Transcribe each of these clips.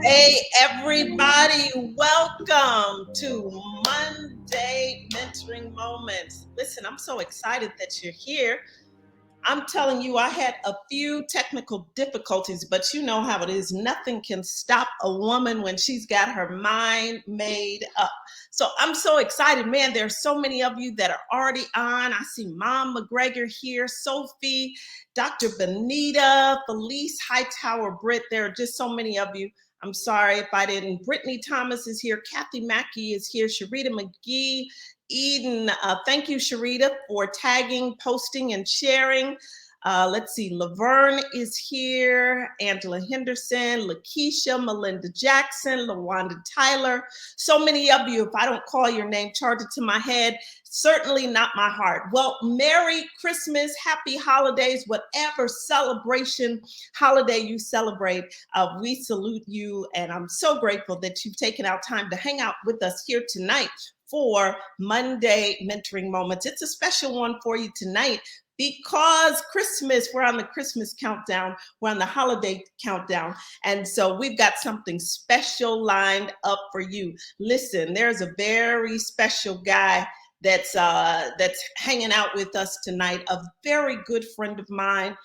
Hey, everybody, welcome to Monday Mentoring Moments. Listen, I'm so excited that you're here. I'm telling you, I had a few technical difficulties, but you know how it is. Nothing can stop a woman when she's got her mind made up. So I'm so excited, man. There's so many of you that are already on. I see Mom McGregor here, Sophie, Dr. Benita, Felice Hightower, Britt. There are just so many of you. I'm sorry if I didn't. Brittany Thomas is here. Kathy Mackey is here. Sharita McGee, Eden, thank you, Sharita, for tagging, posting, and sharing. Let's see, Laverne is here, Angela Henderson, Lakeisha, Melinda Jackson, LaWanda Tyler. So many of you, if I don't call your name, charge it to my head, certainly not my heart. Well, Merry Christmas, Happy Holidays, whatever celebration, holiday you celebrate, we salute you, and I'm so grateful that you've taken out time to hang out with us here tonight for Monday Mentoring Moments. It's a special one for you tonight because Christmas, we're on the Christmas countdown, we're on the holiday countdown, and so we've got something special lined up for you. Listen, there's a very special guy that's hanging out with us tonight, a very good friend of mine.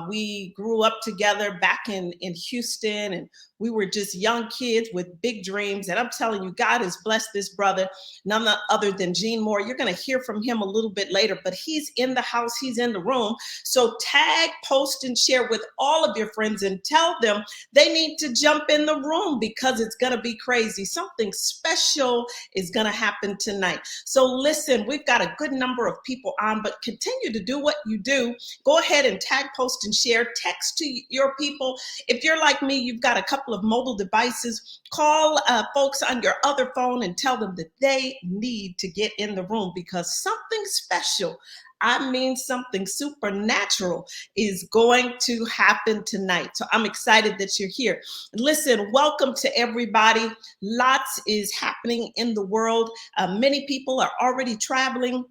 We grew up together back in Houston, and we were just young kids with big dreams. And I'm telling you, God has blessed this brother, none other than Gene Moore. You're going to hear from him a little bit later, but he's in the house, he's in the room. So tag, post, and share with all of your friends and tell them they need to jump in the room because it's going to be crazy. Something special is going to happen tonight. So listen, we've got a good number of people on, but continue to do what you do. Go ahead and tag, post, and share. Text to your people. If you're like me, you've got a couple of mobile devices. Call folks on your other phone and tell them that they need to get in the room because something special, I mean something supernatural, is going to happen tonight. So I'm excited that you're here. Listen, welcome to everybody. Lots is happening in the world. Many people are already traveling.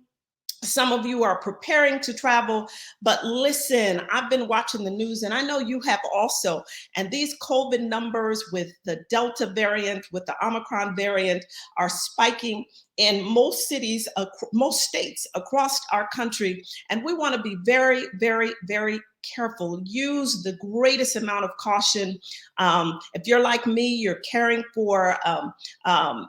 Some of you are preparing to travel, but listen, I've been watching the news and I know you have also. And these COVID numbers with the Delta variant, with the Omicron variant are spiking in most cities, most states across our country. And we want to be very, very, very careful. Use the greatest amount of caution. If you're like me, you're caring for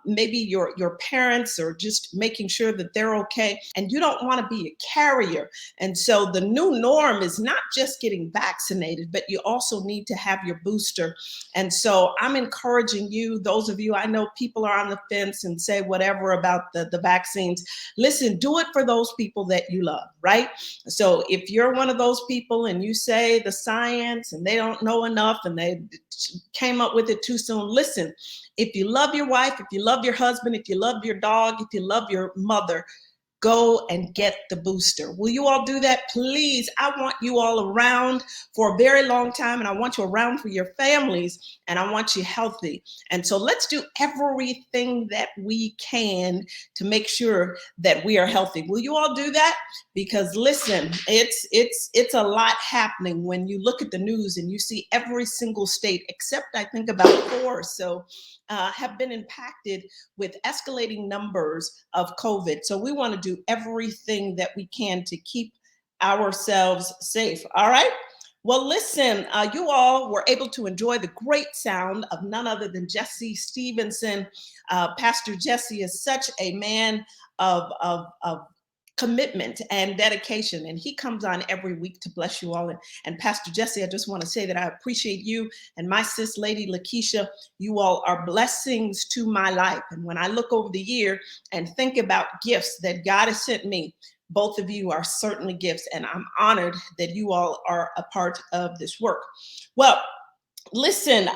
maybe your parents or just making sure that they're okay, and you don't want to be a carrier. And so the new norm is not just getting vaccinated, but you also need to have your booster. And so I'm encouraging you, those of you, I know people are on the fence and say whatever about the vaccines. Listen, do it for those people that you love, right? So if you're one of those people and you say the science and they don't know enough and they came up with it too soon, listen, if you love your wife, if you love your husband, if you love your dog, if you love your mother, go and get the booster. Will you all do that? Please, I want you all around for a very long time, and I want you around for your families, and I want you healthy. And so let's do everything that we can to make sure that we are healthy. Will you all do that? Because listen, it's a lot happening when you look at the news and you see every single state, except I think about 4 or so, have been impacted with escalating numbers of COVID. So we want to do everything that we can to keep ourselves safe. All right. Well, listen, you all were able to enjoy the great sound of none other than Jesse Stevenson. Pastor Jesse is such a man of commitment and dedication, and he comes on every week to bless you all. And Pastor Jesse, I just want to say that I appreciate you and my sis lady Lakeisha. You all are blessings to my life, and when I look over the year and think about gifts that God has sent me, both of you are certainly gifts, and I'm honored that you all are a part of this work. Well, listen,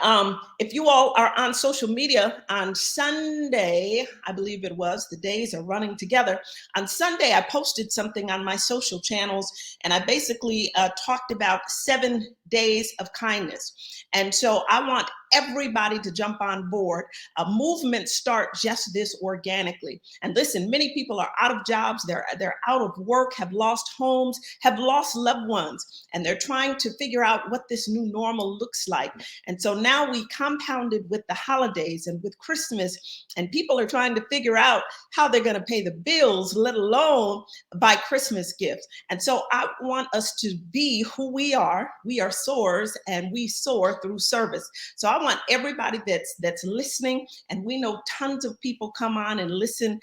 if you all are on social media on Sunday, I believe it was, the days are running together. On Sunday, I posted something on my social channels, and I basically talked about 7 days of kindness. And so I want everybody to jump on board. Movements start just this organically. And listen, many people are out of jobs, they're out of work, have lost homes, have lost loved ones, and they're trying to figure out what this new normal looks like. And so now we compounded with the holidays and with Christmas, and people are trying to figure out how they're going to pay the bills, let alone buy Christmas gifts. And so I want us to be who we are. We are soars, and we soar through service. So I want everybody that's listening, and we know tons of people come on and listen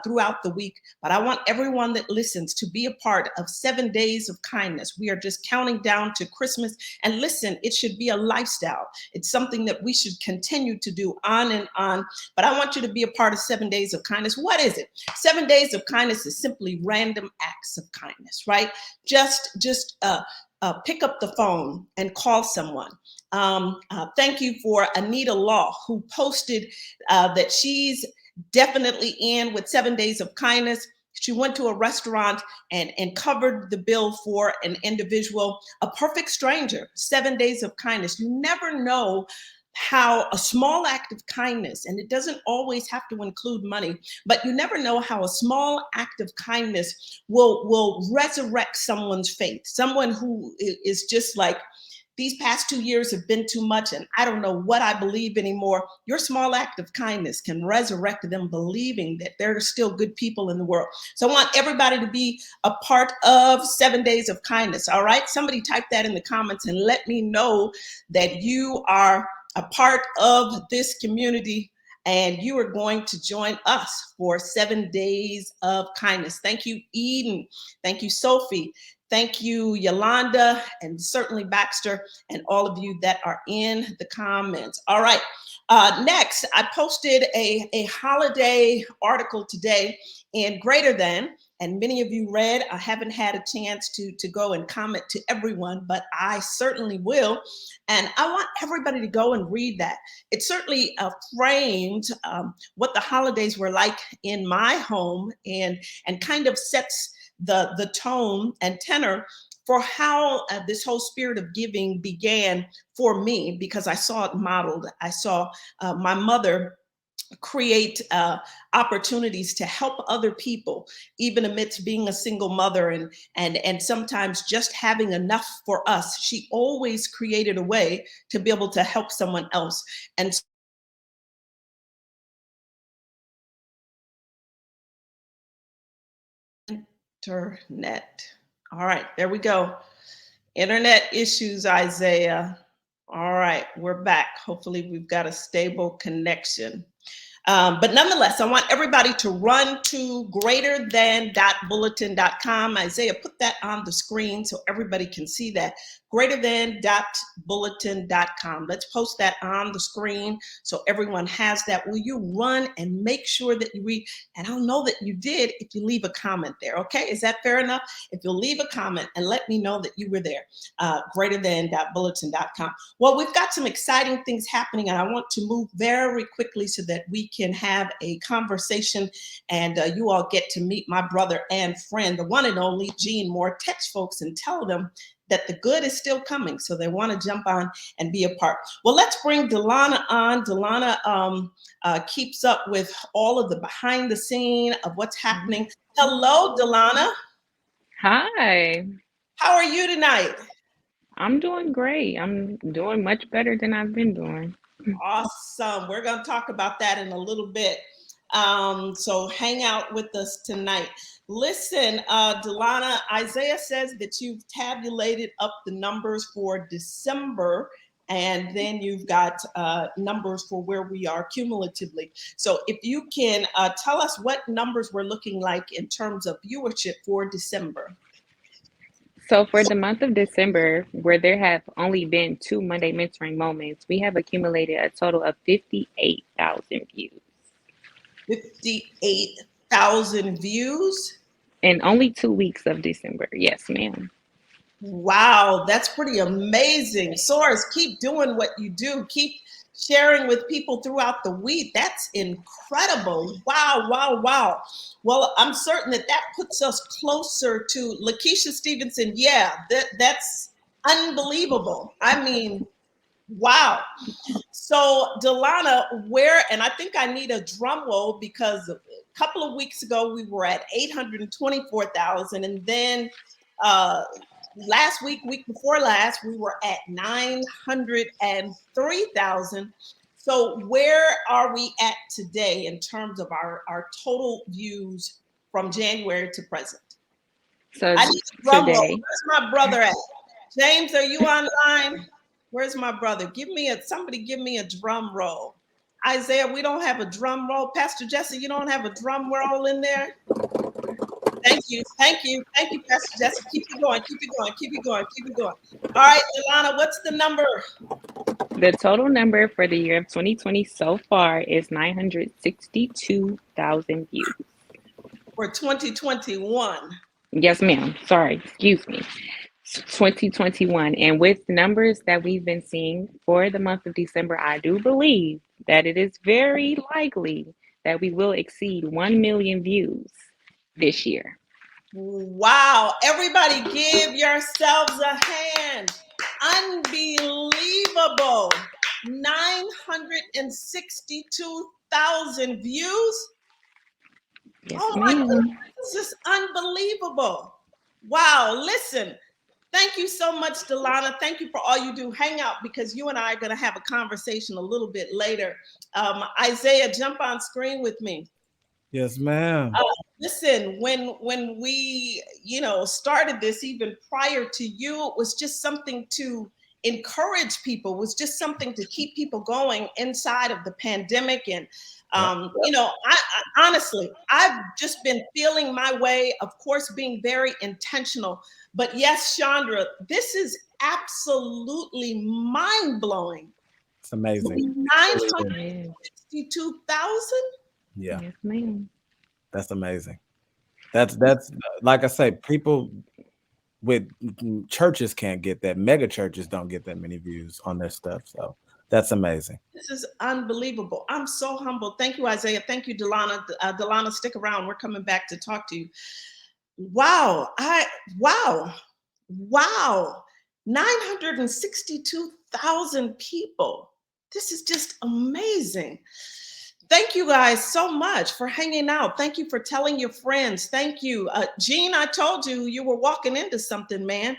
throughout the week, but I want everyone that listens to be a part of 7 days of kindness. We are just counting down to Christmas, and listen, it should be a lifestyle. It's something that we should continue to do on and on, but I want you to be a part of 7 days of kindness. What is it? 7 days of kindness is simply random acts of kindness, right? Just pick up the phone and call someone. Thank you for Anita Law, who posted that she's definitely in with 7 days of kindness. She went to a restaurant and covered the bill for an individual, a perfect stranger. 7 days of kindness. You never know how a small act of kindness, and it doesn't always have to include money, but you never know how a small act of kindness will resurrect someone's faith. Someone who is just like, these past 2 years have been too much, and I don't know what I believe anymore. Your small act of kindness can resurrect them believing that there are still good people in the world. So I want everybody to be a part of 7 days of kindness. All right, somebody type that in the comments and let me know that you are a part of this community and you are going to join us for 7 days of kindness. Thank you, Eden. Thank you, Sophie. Thank you, Yolanda, and certainly Baxter, and all of you that are in the comments. All right, next, I posted a holiday article today in Greater Than, and many of you read. I haven't had a chance to go and comment to everyone, but I certainly will. And I want everybody to go and read that. It certainly framed what the holidays were like in my home, and kind of sets the tone and tenor for how this whole spirit of giving began for me, because I saw it modeled. I saw my mother create opportunities to help other people, even amidst being a single mother and sometimes just having enough for us. She always created a way to be able to help someone else. And internet. All right, there we go. Internet issues, Isaiah. All right, we're back. Hopefully we've got a stable connection. But nonetheless, I want everybody to run to greaterthan.bulletin.com. Isaiah, put that on the screen so everybody can see that. Greaterthan.bulletin.com. Let's post that on the screen so everyone has that. Will you run and make sure that you read? And I'll know that you did if you leave a comment there, okay? Is that fair enough? If you'll leave a comment and let me know that you were there. Greaterthan.bulletin.com. Well, we've got some exciting things happening, and I want to move very quickly so that we can have a conversation and you all get to meet my brother and friend, the one and only Gene Moore. Text folks and tell them that the good is still coming, so they want to jump on and be a part. Well, let's bring Delana on. Delana keeps up with all of the behind the scene of what's happening. Hello, Delana. Hi. How are you tonight? I'm doing great. I'm doing much better than I've been doing. Awesome. We're going to talk about that in a little bit. So hang out with us tonight. Listen, Delana, Isaiah says that you've tabulated up the numbers for December, and then you've got numbers for where we are cumulatively. So if you can tell us what numbers we're looking like in terms of viewership for December. So for the month of December, where there have only been 2 Monday mentoring moments, we have accumulated a total of 58,000 views. 58,000 views? In only 2 weeks of December. Yes, ma'am. Wow, that's pretty amazing. Source, keep doing what you do. Keep sharing with people throughout the week. That's incredible. Wow, wow, wow. Well, I'm certain that that puts us closer to Lakeisha Stevenson. Yeah, that's unbelievable. I mean, Wow. So Delana, where, and I think I need a drum roll because a couple of weeks ago we were at 824,000, and then uh, last week, week before last, we were at 903,000. So where are we at today in terms of our total views from January to present? So I need a drum roll. today, Where's my brother at? James, are you online? Where's my brother? Somebody give me a drum roll. Isaiah, we don't have a drum roll. Pastor Jesse, you don't have a drum roll in there? Thank you, Pastor Jesse. Keep it going, keep it going, keep it going, keep it going. All right, Ilana, what's the number? the total number for the year of 2020 so far is 962,000 views. For 2021. Yes, ma'am. Sorry, excuse me. 2021. And with the numbers that we've been seeing for the month of December, I do believe that it is very likely that we will exceed 1 million views this year. Wow, everybody give yourselves a hand. Unbelievable. 962,000 views. Yes, Oh my ma'am. goodness, this is unbelievable. Wow, listen, thank you so much, Delana. Thank you for all you do. Hang out because you and I are going to have a conversation a little bit later. Isaiah, jump on screen with me. Yes, ma'am. Listen, when we started this, even prior to you, it was just something to encourage people. It was just something to keep people going inside of the pandemic. And I honestly, I've just been feeling my way, of course, being very intentional. But yes, Chandra, this is absolutely mind-blowing. It's amazing. 962,000? Yeah, Yes, ma'am. that's amazing. That's like I say, people with churches can't get that. Mega churches don't get that many views on their stuff. So that's amazing. This is unbelievable. I'm so humbled. Thank you, Isaiah. Thank you, Delana. Delana, stick around. We're coming back to talk to you. Wow. Wow. 962,000 people. This is just amazing. Thank you guys so much for hanging out. Thank you for telling your friends. Thank you. Gene, I told you were walking into something, man.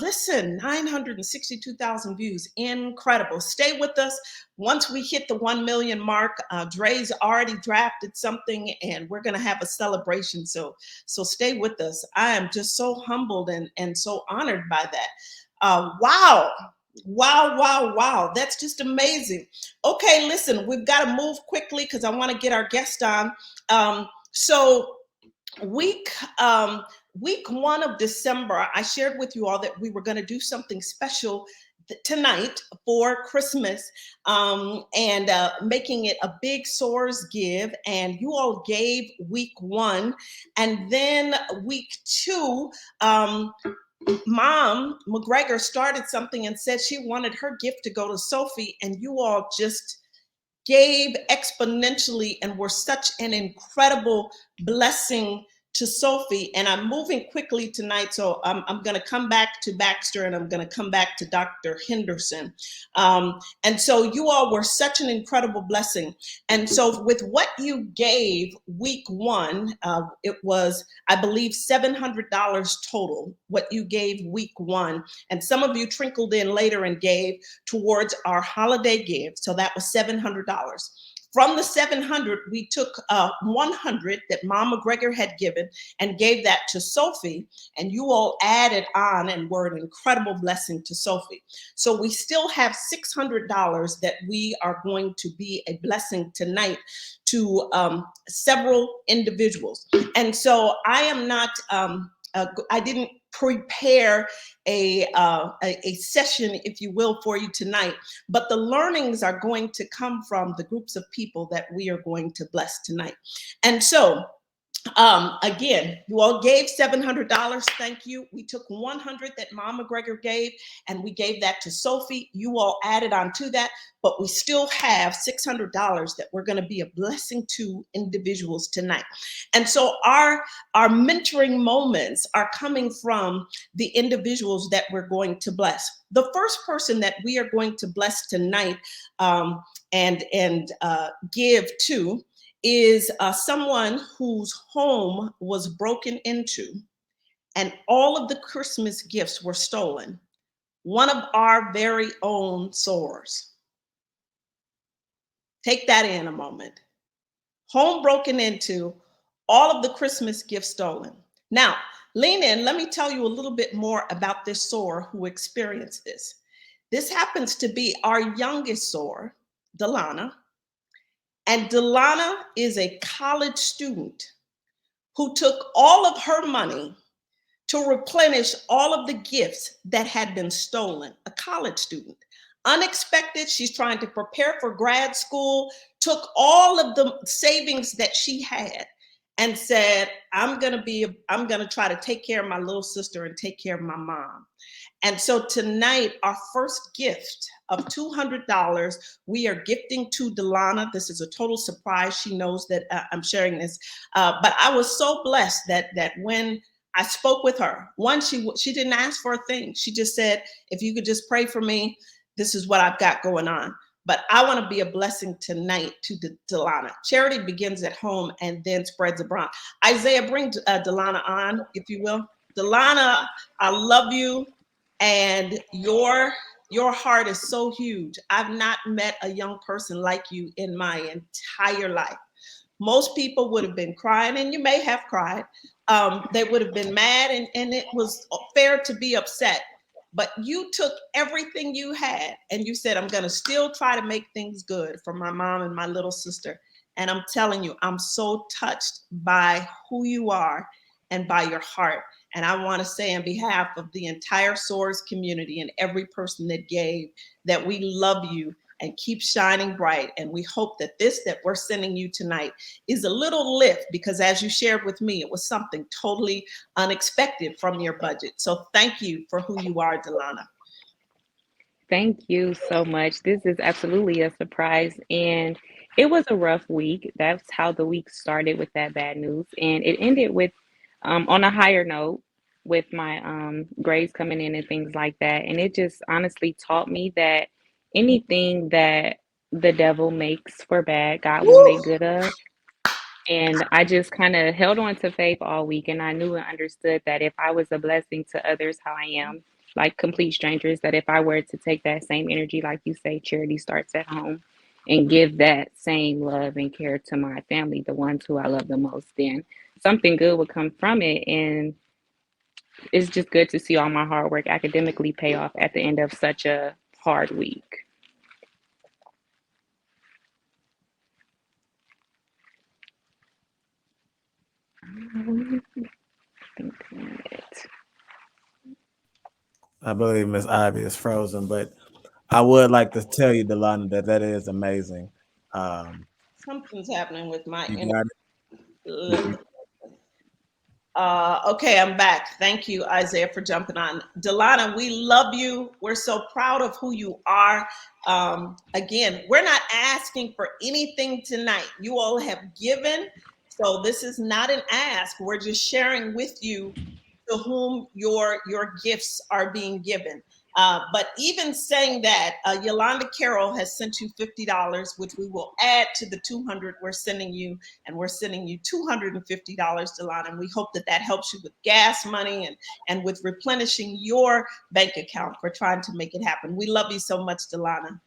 Listen, 962,000 views. Incredible. Stay with us. Once we hit the 1 million mark, Dre's already drafted something and we're going to have a celebration. So stay with us. I am just so humbled and so honored by that. Wow. That's just amazing. Okay, listen, we've got to move quickly because I want to get our guest on. So week 1 of December, I shared with you all that we were going to do something special tonight for Christmas, and making it a big source give. And you all gave week 1, and then week 2, Mom McGregor started something and said she wanted her gift to go to Sophie, and you all just gave exponentially and were such an incredible blessing to Sophie. And I'm moving quickly tonight, so I'm going to come back to Baxter and I'm going to come back to Dr. Henderson. And so you all were such an incredible blessing. And so with what you gave week 1, it was, I believe, $700 total, what you gave week 1. And some of you trickled in later and gave towards our holiday give. So that was $700. From the 700, we took 100 that Mom McGregor had given and gave that to Sophie, and you all added on and were an incredible blessing to Sophie. So we still have $600 that we are going to be a blessing tonight to several individuals. And so I am not, I didn't prepare a session, if you will, for you tonight, but the learnings are going to come from the groups of people that we are going to bless tonight. And so Again, you all gave $700. Thank you. We took 100 that Mom McGregor gave, and we gave that to Sophie. You all added on to that, but we still have $600 that we're going to be a blessing to individuals tonight. And so our mentoring moments are coming from the individuals that we're going to bless. The first person that we are going to bless tonight and give to is someone whose home was broken into and all of the Christmas gifts were stolen. One of our very own Soars. Take that in a moment. Home broken into, all of the Christmas gifts stolen. Now, lean in. Let me tell you a little bit more about this Soar who experienced this. This happens to be our youngest Soar, Delana. And Delana is a college student who took all of her money to replenish all of the gifts that had been stolen. A college student. Unexpected, she's trying to prepare for grad school, took all of the savings that she had and said, I'm gonna try to take care of my little sister and take care of my mom. And so tonight, our first gift of $200, we are gifting to Delana. This is a total surprise. She knows that I'm sharing this. But I was so blessed that when I spoke with her, one, she didn't ask for a thing. She just said, if you could just pray for me, this is what I've got going on. But I want to be a blessing tonight to Delana. Charity begins at home and then spreads abroad. Isaiah, bring Delana on, if you will. Delana, I love you. And your heart is so huge. I've not met a young person like you in my entire life. Most people would have been crying, and you may have cried. They would have been mad, and it was fair to be upset. But you took everything you had and you said, I'm going to still try to make things good for my mom and my little sister. And I'm telling you, I'm so touched by who you are and by your heart. And I want to say on behalf of the entire Soars community and every person that gave, that we love you and keep shining bright. And we hope that this that we're sending you tonight is a little lift, because as you shared with me, it was something totally unexpected from your budget. So thank you for who you are, Delana. Thank you so much. This is absolutely a surprise. And it was a rough week. That's how the week started, with that bad news. And it ended with on a higher note, with my grades coming in and things like that. And it just honestly taught me that anything that the devil makes for bad, God will Woo! make good of. And I just kind of held on to faith all week. And I knew and understood that if I was a blessing to others, how I am, like complete strangers, that if I were to take that same energy, like you say, charity starts at home, and give that same love and care to my family, the ones who I love the most, then something good would come from it. And it's just good to see all my hard work academically pay off at the end of such a hard week. I believe Miss Ivy is frozen, but I would like to tell you, Delana, that is amazing. Something's happening with my You internet. got it. Okay, I'm back. Thank you, Isaiah, for jumping on. Delana, we love you. We're so proud of who you are. Again, we're not asking for anything tonight. You all have given, so this is not an ask. We're just sharing with you to whom your gifts are being given. But even saying that, Yolanda Carroll has sent you $50, which we will add to the 200 we're sending you, and we're sending you $250, Delana. And we hope that that helps you with gas money and with replenishing your bank account for trying to make it happen. We love you so much, Delana.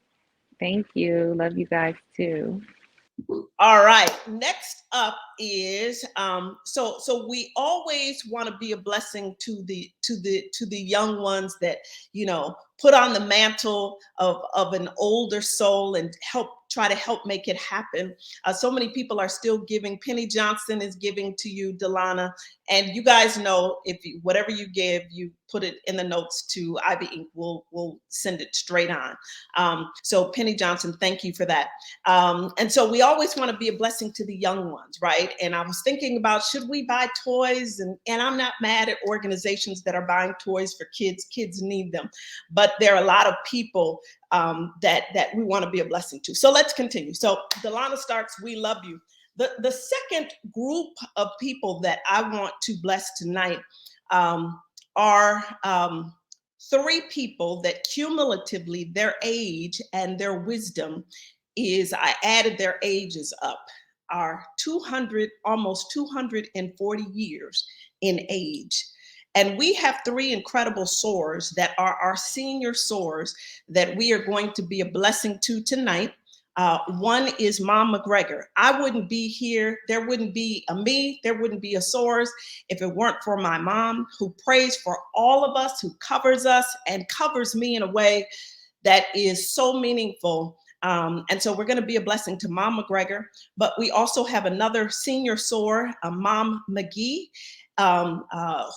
Thank you. Love you guys too. All right. Next up is so we always want to be a blessing to the young ones that, you know, put on the mantle of an older soul and try to help make it happen. So many people are still giving. Penny Johnson is giving to you, Delana, and you guys know, if you, whatever you give, you put it in the notes to Ivy Inc. We'll send it straight on. So Penny Johnson, thank you for that. And so we always want to be a blessing to the young ones. ones, right? And I was thinking about, should we buy toys? And I'm not mad at organizations that are buying toys for kids. Kids need them. But there are a lot of people that we want to be a blessing to. So let's continue. So Delana Starks, we love you. The second group of people that I want to bless tonight are three people that cumulatively their age and their wisdom is, I added their ages up, are 200, almost 240 years in age. And we have three incredible soars that are our senior soars that we are going to be a blessing to tonight. One is Mom McGregor. I wouldn't be here. There wouldn't be a me. There wouldn't be a soars if it weren't for my mom, who prays for all of us, who covers us and covers me in a way that is so meaningful. And so we're going to be a blessing to Mom McGregor. But we also have another senior soar, Mom McGee,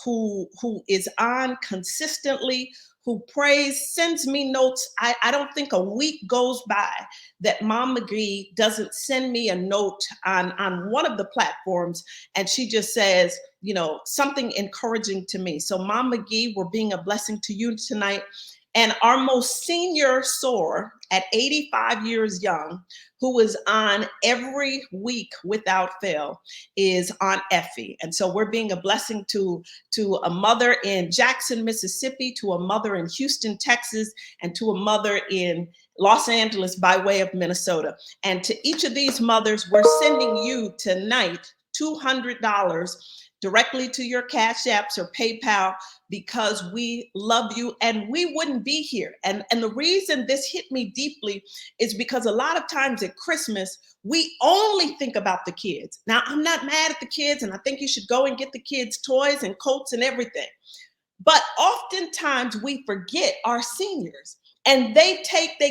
who is on consistently, who prays, sends me notes. I don't think a week goes by that Mom McGee doesn't send me a note on one of the platforms, and she just says, you know, something encouraging to me. So Mom McGee, we're being a blessing to you tonight. And our most senior soar at 85 years young, who is on every week without fail, is Aunt Effie. And so we're being a blessing to a mother in Jackson, Mississippi, to a mother in Houston, Texas, and to a mother in Los Angeles by way of Minnesota. And to each of these mothers, we're sending you tonight $200 directly to your Cash Apps or PayPal, because we love you and we wouldn't be here. And the reason this hit me deeply is because a lot of times at Christmas, we only think about the kids. Now, I'm not mad at the kids, and I think you should go and get the kids toys and coats and everything. But oftentimes we forget our seniors. And they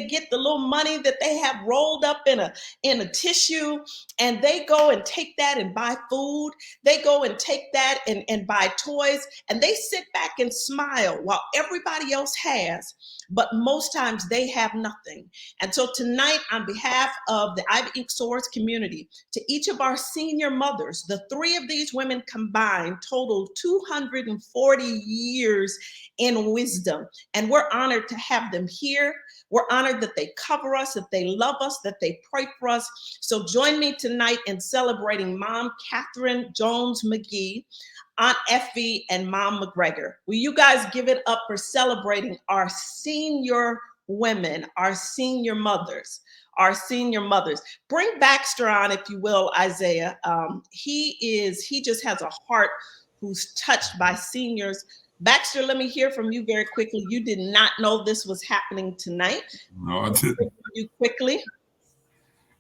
get the little money that they have rolled up in a tissue, and they go and take that and buy food. They go and take that and buy toys, and they sit back and smile while everybody else has, but most times they have nothing. And so tonight, on behalf of the Ivy Soars community, to each of our senior mothers, the three of these women combined total 240 years in wisdom. And we're honored to have them here. We're honored that they cover us, that they love us, that they pray for us. So join me tonight in celebrating Mom Catherine Jones McGee, Aunt Effie, and Mom McGregor. Will you guys give it up for celebrating our senior women, our senior mothers, our senior mothers? Bring Baxter on, if you will, Isaiah. He just has a heart who's touched by seniors. Baxter, let me hear from you very quickly. You did not know this was happening tonight. No, I didn't. You quickly.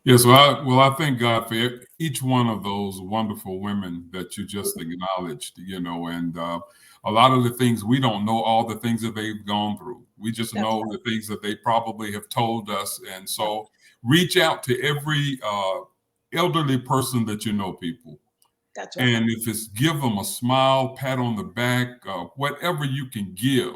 Yes, I thank God for each one of those wonderful women that you just acknowledged, you know, and a lot of the things we don't know, all the things that they've gone through. We just know the things that they probably have told us. And so reach out to every elderly person that you know, people. That's right. And if it's give them a smile, pat on the back, whatever you can give,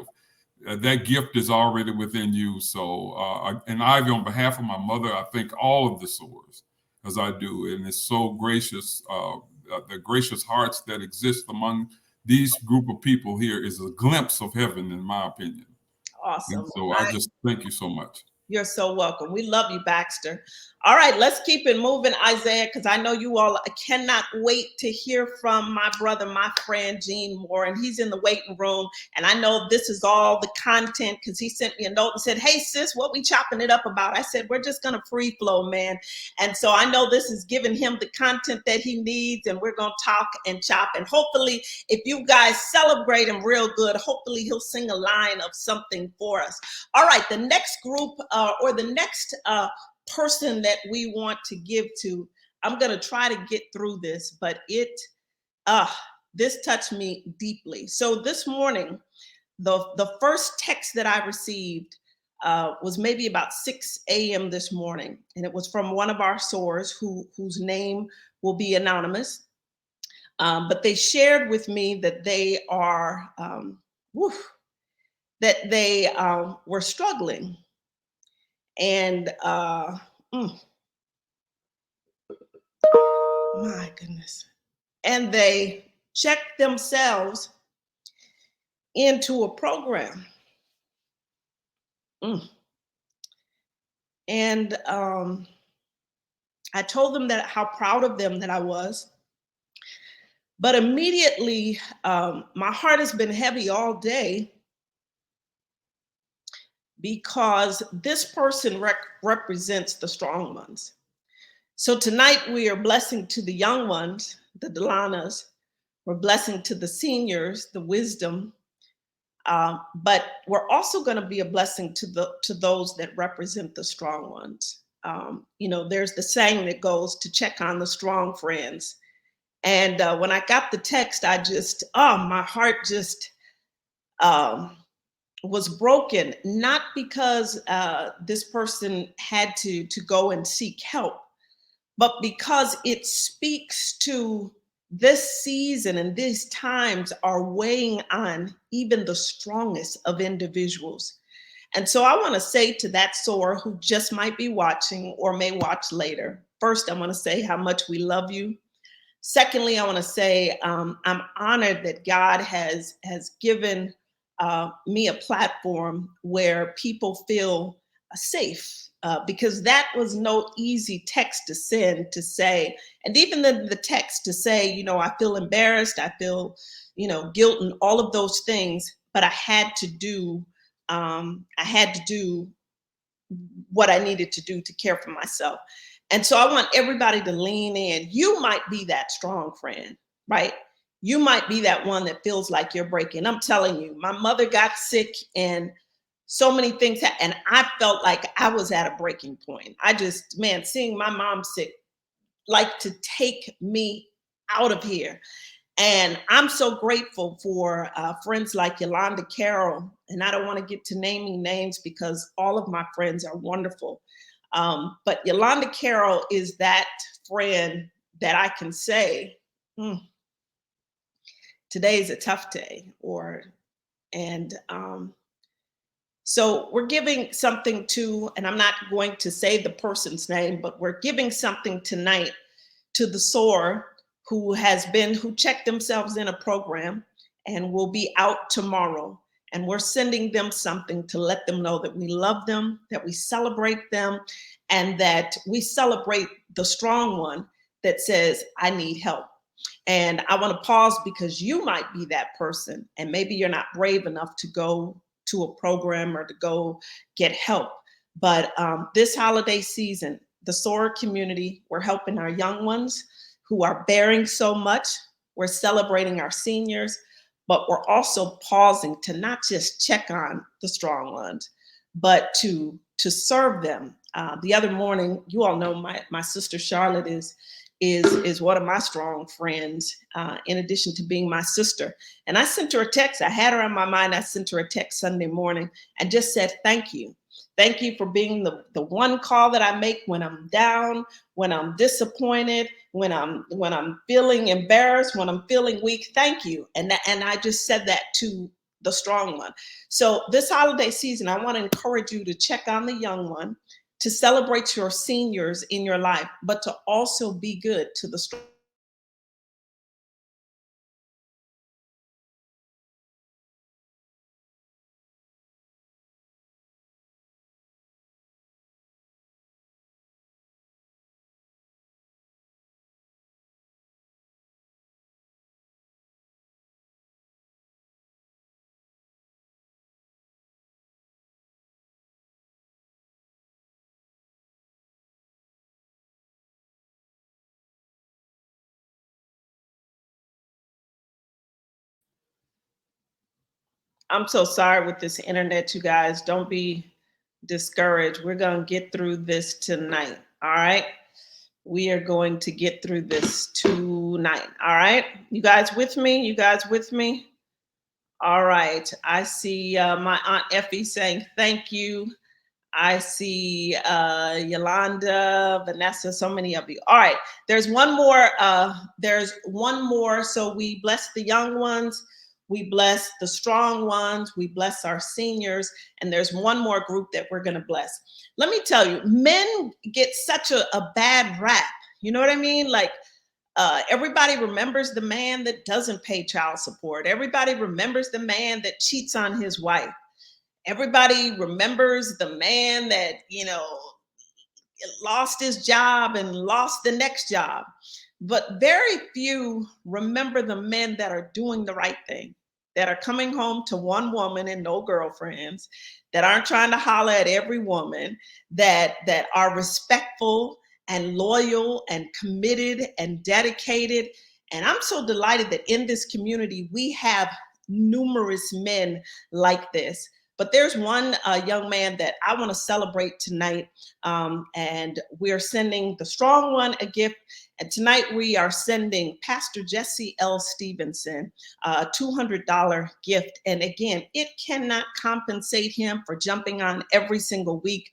that gift is already within you. So, and Ivy, on behalf of my mother, I thank all of the soars as I do. And it's so gracious. The gracious hearts that exist among these group of people here is a glimpse of heaven, in my opinion. Awesome. And so I just thank you so much. You're so welcome. We love you, Baxter. All right, let's keep it moving, Isaiah, because I know you all cannot wait to hear from my brother, my friend, Gene Moore, and he's in the waiting room. And I know this is all the content because he sent me a note and said, hey, sis, what we chopping it up about? I said, we're just going to free flow, man. And so I know this is giving him the content that he needs, and we're going to talk and chop. And hopefully, if you guys celebrate him real good, hopefully he'll sing a line of something for us. All right, the next group or the next person that we want to give to, I'm going to try to get through this, but this touched me deeply. So this morning, the first text that I received was maybe about 6 a.m. this morning, and it was from one of our soars whose name will be anonymous, but they shared with me that they are were struggling. And My goodness. And they check themselves into a program. And I told them that how proud of them that I was. But immediately, my heart has been heavy all day because this person represents the strong ones. So tonight we are blessing to the young ones, the Delanas. We're blessing to the seniors, the wisdom. But we're also going to be a blessing to those that represent the strong ones. There's the saying that goes to check on the strong friends. And when I got the text, my heart just was broken, not because this person had to go and seek help, but because it speaks to this season and these times are weighing on even the strongest of individuals. And so I want to say to that sower who just might be watching or may watch later, first, I want to say how much we love you. Secondly, I want to say I'm honored that God has given me a platform where people feel safe, because that was no easy text to send to say, and even the text to say, I feel embarrassed, I feel, guilt and all of those things, but I had to do what I needed to do to care for myself. And so I want everybody to lean in. You might be that strong friend, right? You might be that one that feels like you're breaking. I'm telling you, my mother got sick and so many things, and I felt like I was at a breaking point. Seeing my mom sick, like to take me out of here. And I'm so grateful for friends like Yolanda Carroll. And I don't want to get to naming names because all of my friends are wonderful. But Yolanda Carroll is that friend that I can say, today is a tough day. So we're giving something to, and I'm not going to say the person's name, but we're giving something tonight to the sower who checked themselves in a program and will be out tomorrow. And we're sending them something to let them know that we love them, that we celebrate them, and that we celebrate the strong one that says, I need help. And I want to pause because you might be that person, and maybe you're not brave enough to go to a program or to go get help. But this holiday season, the sower community, we're helping our young ones who are bearing so much. We're celebrating our seniors, but we're also pausing to not just check on the strong ones, but to serve them. The other morning, you all know my sister Charlotte is one of my strong friends, in addition to being my sister. And I sent her a text. I had her on my mind. I sent her a text Sunday morning and just said, thank you. Thank you for being the one call that I make when I'm down, when I'm disappointed, when I'm feeling embarrassed, when I'm feeling weak. Thank you. And I just said that to the strong one. So this holiday season, I want to encourage you to check on the young one, to celebrate your seniors in your life, but to also be good to the strong. I'm so sorry with this internet, you guys. Don't be discouraged. We're going to get through this tonight. All right. We are going to get through this tonight. All right. You guys with me? You guys with me? All right. I see my Aunt Effie saying thank you. I see Yolanda, Vanessa, so many of you. All right. There's one more. So we bless the young ones. We bless the strong ones. We bless our seniors. And there's one more group that we're going to bless. Let me tell you, men get such a bad rap. You know what I mean? Like, Everybody remembers the man that doesn't pay child support. Everybody remembers the man that cheats on his wife. Everybody remembers the man that, lost his job and lost the next job. But very few remember the men that are doing the right thing, that are coming home to one woman and no girlfriends, that aren't trying to holler at every woman, that are respectful and loyal and committed and dedicated. And I'm so delighted that in this community, we have numerous men like this. But there's one young man that I want to celebrate tonight. And we're sending the strong one a gift. And tonight we are sending Pastor Jesse L. Stevenson a $200 gift. And again, it cannot compensate him for jumping on every single week,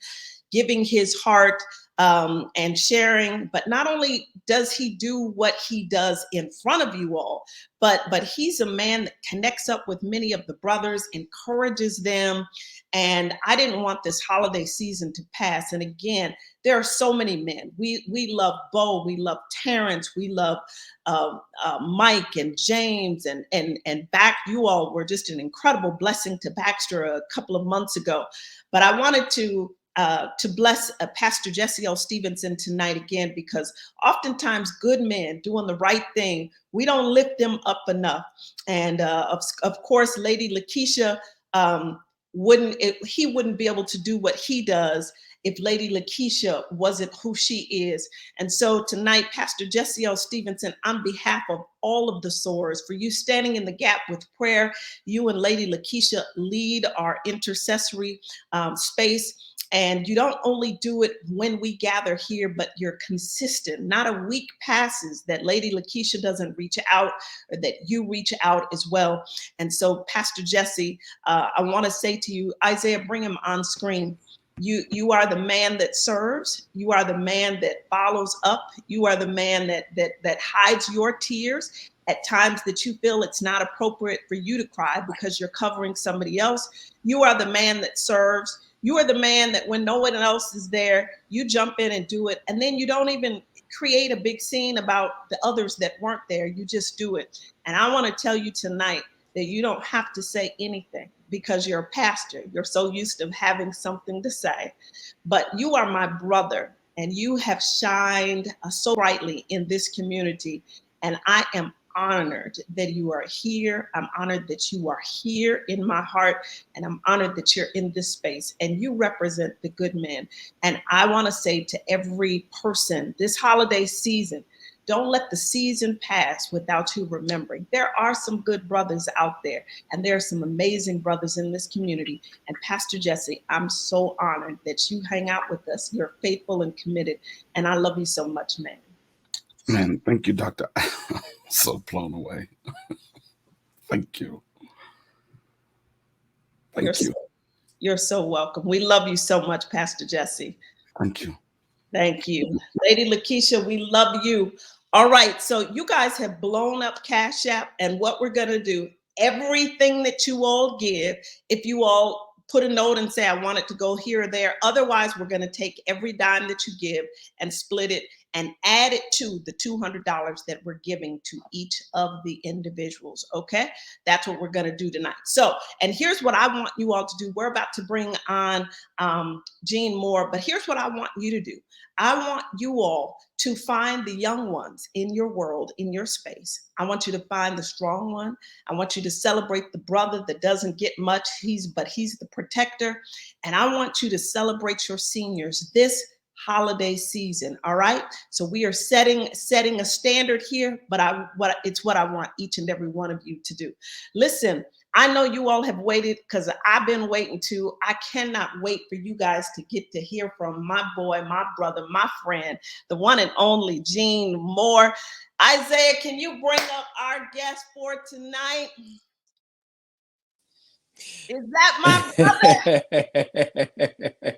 giving his heart and sharing. But not only does he do what he does in front of you all, but he's a man that connects up with many of the brothers, encourages them. And I didn't want this holiday season to pass. And again, there are so many men. We love Bo, we love Terrence, we love Mike and James and back. You all were just an incredible blessing to Baxter a couple of months ago. But I wanted to bless Pastor Jesse L. Stevenson tonight again, because oftentimes good men doing the right thing, we don't lift them up enough. And of course, Lady Lakeisha he wouldn't be able to do what he does if Lady Lakeisha wasn't who she is. And so tonight, Pastor Jesse L. Stevenson, on behalf of all of the Soarers, for you standing in the gap with prayer, you and Lady Lakeisha lead our intercessory space. And you don't only do it when we gather here, but you're consistent. Not a week passes that Lady Lakeisha doesn't reach out, or that you reach out as well. And so, Pastor Jesse, I want to say to you, Isaiah, bring him on screen. You are the man that serves. You are the man that follows up. You are the man that hides your tears at times that you feel it's not appropriate for you to cry because you're covering somebody else. You are the man that serves. You are the man that when no one else is there, you jump in and do it. And then you don't even create a big scene about the others that weren't there. You just do it. And I want to tell you tonight that you don't have to say anything because you're a pastor. You're so used to having something to say. But you are my brother, and you have shined so brightly in this community. And I am honored that you are here. I'm honored that you are here in my heart, and I'm honored that you're in this space and you represent the good men. And I want to say to every person this holiday season, don't let the season pass without you remembering. There are some good brothers out there, and there are some amazing brothers in this community. And Pastor Jesse, I'm so honored that you hang out with us. You're faithful and committed, and I love you so much, man. Man, thank you, Doctor. I'm so blown away. Thank you. Thank you. You're so welcome. We love you so much, Pastor Jesse. Thank you. Thank you. Lady Lakeisha, we love you. All right, so you guys have blown up Cash App, and what we're going to do, everything that you all give, if you all put a note and say, I want it to go here or there. Otherwise, we're going to take every dime that you give and split it and add it to the $200 that we're giving to each of the individuals. Okay, that's what we're going to do tonight. So, and here's what I want you all to do. We're about to bring on Jean Moore, but here's what I want you to do. I want you all to find the young ones in your world, in your space. I want you to find the strong one. I want you to celebrate the brother that doesn't get much, but he's the protector. And I want you to celebrate your seniors this holiday season. All right. So we are setting a standard here, but it's what I want each and every one of you to do. Listen, I know you all have waited because I've been waiting too. I cannot wait for you guys to get to hear from my boy, my brother, my friend, the one and only Jean Moore. Isaiah, can you bring up our guest for tonight? Is that my brother?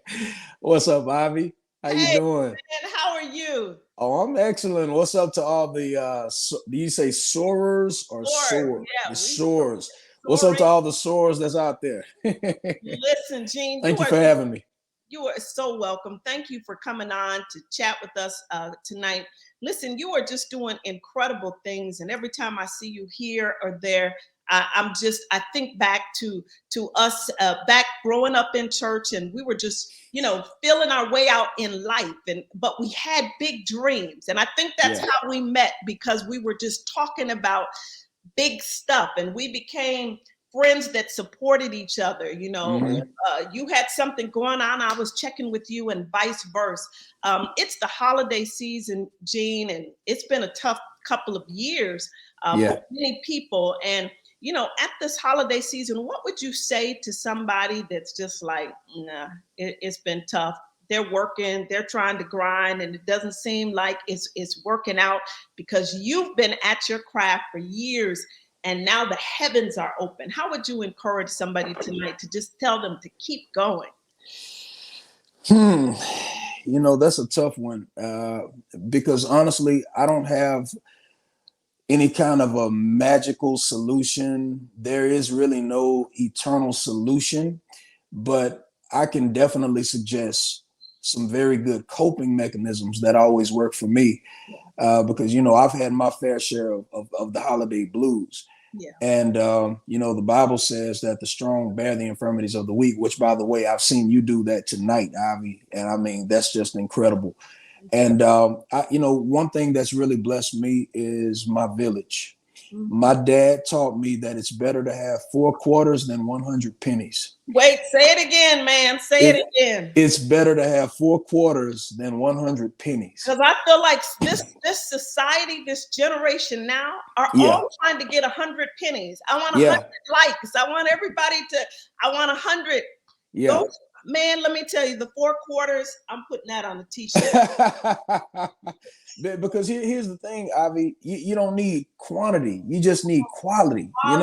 What's up, Ivy? How you doing? Man, how are you? Oh, I'm excellent. What's up to all the do you say soarers or soar? Yeah, the soarers. What's up to all the soarers that's out there? Listen, Jean. Thank you for having me. You are so welcome. Thank you for coming on to chat with us tonight. Listen, you are just doing incredible things, and every time I see you here or there, I think back to us back growing up in church, and we were just, feeling our way out in life, but we had big dreams, and I think that's how we met, because we were just talking about big stuff, and we became friends that supported each other. You had something going on, I was checking with you, and vice versa. It's the holiday season, Gene, and it's been a tough couple of years for many people. And at this holiday season, what would you say to somebody that's just like, nah, it's been tough? They're working, they're trying to grind, and it doesn't seem like it's working out, because you've been at your craft for years, and now the heavens are open. How would you encourage somebody tonight to just tell them to keep going? That's a tough one, because honestly, I don't have any kind of a magical solution. There is really no eternal solution, but I can definitely suggest some very good coping mechanisms that always work for me, because, I've had my fair share of the holiday blues. Yeah. And, the Bible says that the strong bear the infirmities of the weak, which, by the way, I've seen you do that tonight, Ivy. And I mean, that's just incredible. And, one thing that's really blessed me is my village. Mm-hmm. My dad taught me that it's better to have 4 quarters than 100 pennies. Wait, say it again, man. Say it again. It's better to have 4 quarters than 100 pennies. Because I feel like this society, this generation now are all trying to get 100 pennies. I want 100 likes. I want I want 100. Yeah. Man, let me tell you, the 4 quarters, I'm putting that on a t-shirt. Because here's the thing, Ivy, you don't need quantity, you just need quality. I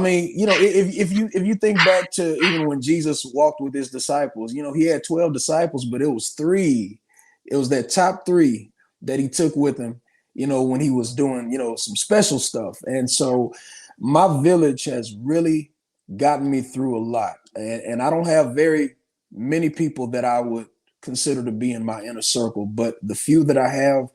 mean, if you think back to even when Jesus walked with his disciples, he had 12 disciples, but it was 3. It was that top 3 that he took with him, when he was doing, some special stuff. And so my village has really gotten me through a lot. And I don't have very many people that I would consider to be in my inner circle, but the few that I have,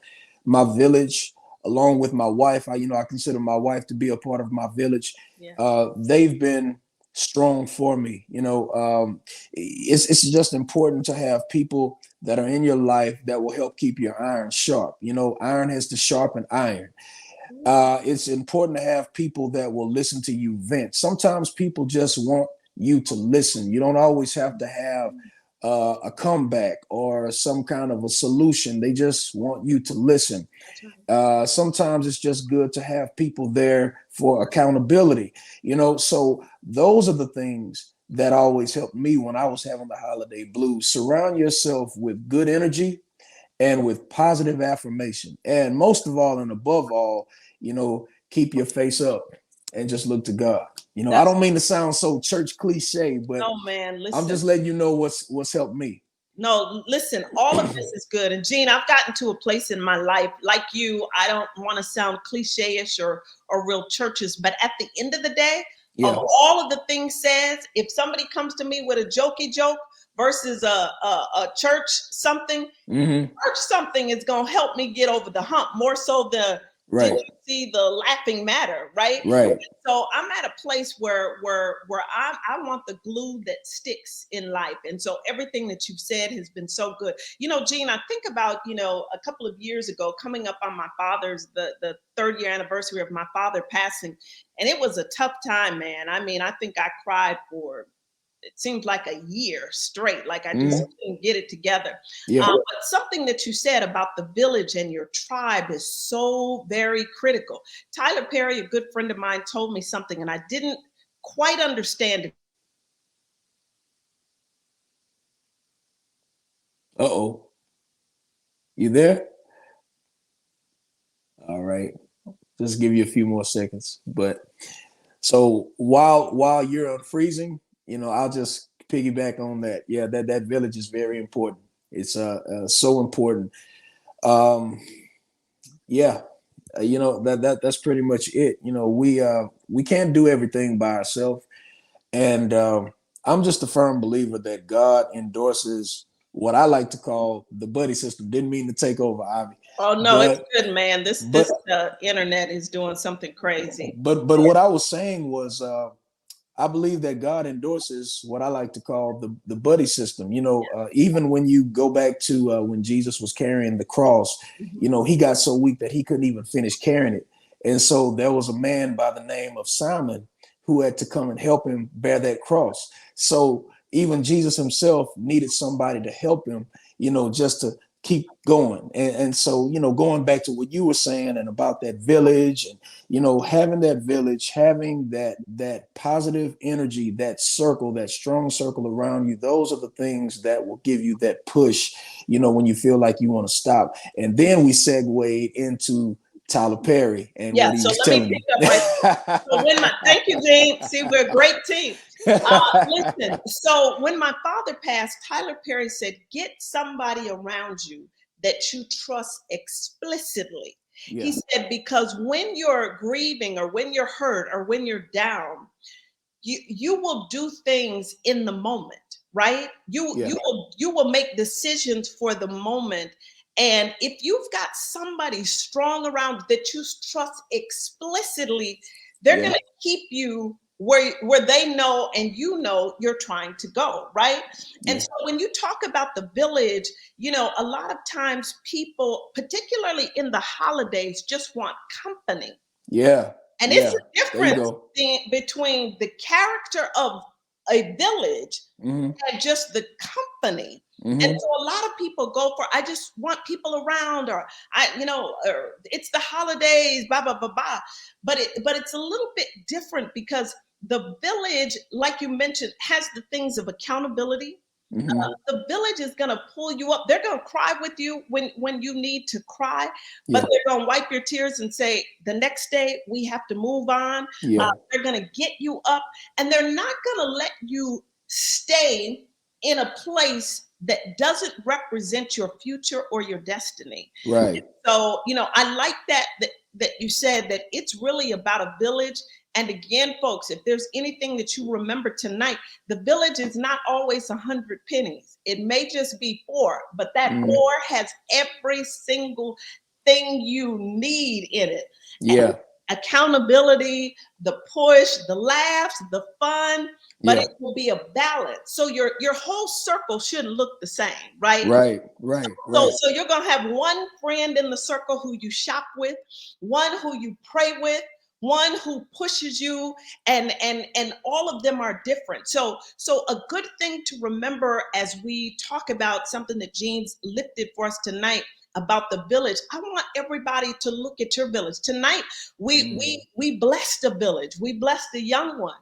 my village, along with my wife, I consider my wife to be a part of my village. Yeah. They've been strong for me. It's just important to have people that are in your life that will help keep your iron sharp. Iron has to sharpen iron. It's important to have people that will listen to you vent. Sometimes people just want you to listen. You don't always have to have a comeback or some kind of a solution. They just want you to listen. Sometimes it's just good to have people there for accountability, so those are the things that always helped me when I was having the holiday blues. Surround yourself with good energy and with positive affirmation. And most of all, and above all, keep your face up and just look to God. I don't mean to sound so church cliche, but no, man, listen. I'm just letting you know what's helped me. No, listen, all of this is good. And Gene, I've gotten to a place in my life, like you, I don't want to sound cliche-ish or real churches, but at the end of the day, of all of the things said, if somebody comes to me with a jokey joke versus a church something, church something is going to help me get over the hump, more so did you see the laughing matter, right? Right. So I'm at a place where I want the glue that sticks in life. And so everything that you've said has been so good. Gene, I think about, a couple of years ago, coming up on my father's, the 3rd year anniversary of my father passing. And it was a tough time, man. I mean, I think I cried for, it seemed like a year straight, like I just couldn't get it together. Yeah. But something that you said about the village and your tribe is so very critical. Tyler Perry, a good friend of mine, told me something, and I didn't quite understand it. Uh-oh. You there? All right. Just give you a few more seconds. But so while you're unfreezing, I'll just piggyback on that. Yeah, that village is very important. It's so important. That's pretty much it. We can't do everything by ourselves, and I'm just a firm believer that God endorses what I like to call the buddy system. Didn't mean to take over, Ivy. Oh no, it's good, man. This internet is doing something crazy. But what I was saying was, I believe that God endorses what I like to call the buddy system. You know, even when you go back to when Jesus was carrying the cross, you know, he got so weak that he couldn't even finish carrying it. And so there was a man by the name of Simon who had to come and help him bear that cross. So even Jesus himself needed somebody to help him, you know, just to keep going. And so, you know, going back to what you were saying and about that village and, you know, having that village, having that positive energy, that circle, that strong circle around you, those are the things that will give you that push, you know, when you feel like you want to stop. And then we segued into Tyler Perry and what he was telling me. Thank you, Gene. See, we're a great team. Listen, so when my father passed, Tyler Perry said, get somebody around you that you trust explicitly. Yeah. He said, because when you're grieving or when you're hurt or when you're down, you will do things in the moment, right? You will make decisions for the moment. And if you've got somebody strong around that you trust explicitly, they're going to keep you where they know and you know you're trying to go, right? And so when you talk about the village, you know, a lot of times people, particularly in the holidays, just want company. Yeah. And it's a difference between the character of a village and just the company. And so a lot of people go for, I just want people around, or it's the holidays, blah, blah, blah, blah. But it's a little bit different because the village, like you mentioned, has the things of accountability. The village is going to pull you up. They're going to cry with you when you need to cry, but they're going to wipe your tears and say, the next day we have to move on. They're going to get you up, and they're not going to let you stay in a place that doesn't represent your future or your destiny. Right. And so, you know, I like that you said that it's really about a village. And again, folks, if there's anything that you remember tonight, the village is not always 100 pennies. It may just be 4, but that 4 has every single thing you need in it. Yeah. And accountability, the push, the laughs, the fun, but it will be a balance. So your whole circle shouldn't look the same, right? Right. So you're going to have one friend in the circle who you shop with, one who you pray with, one who pushes you, and all of them are different. So a good thing to remember as we talk about something that Gene's lifted for us tonight about the village, I want everybody to look at your village. Tonight, we bless the village. We bless the young one.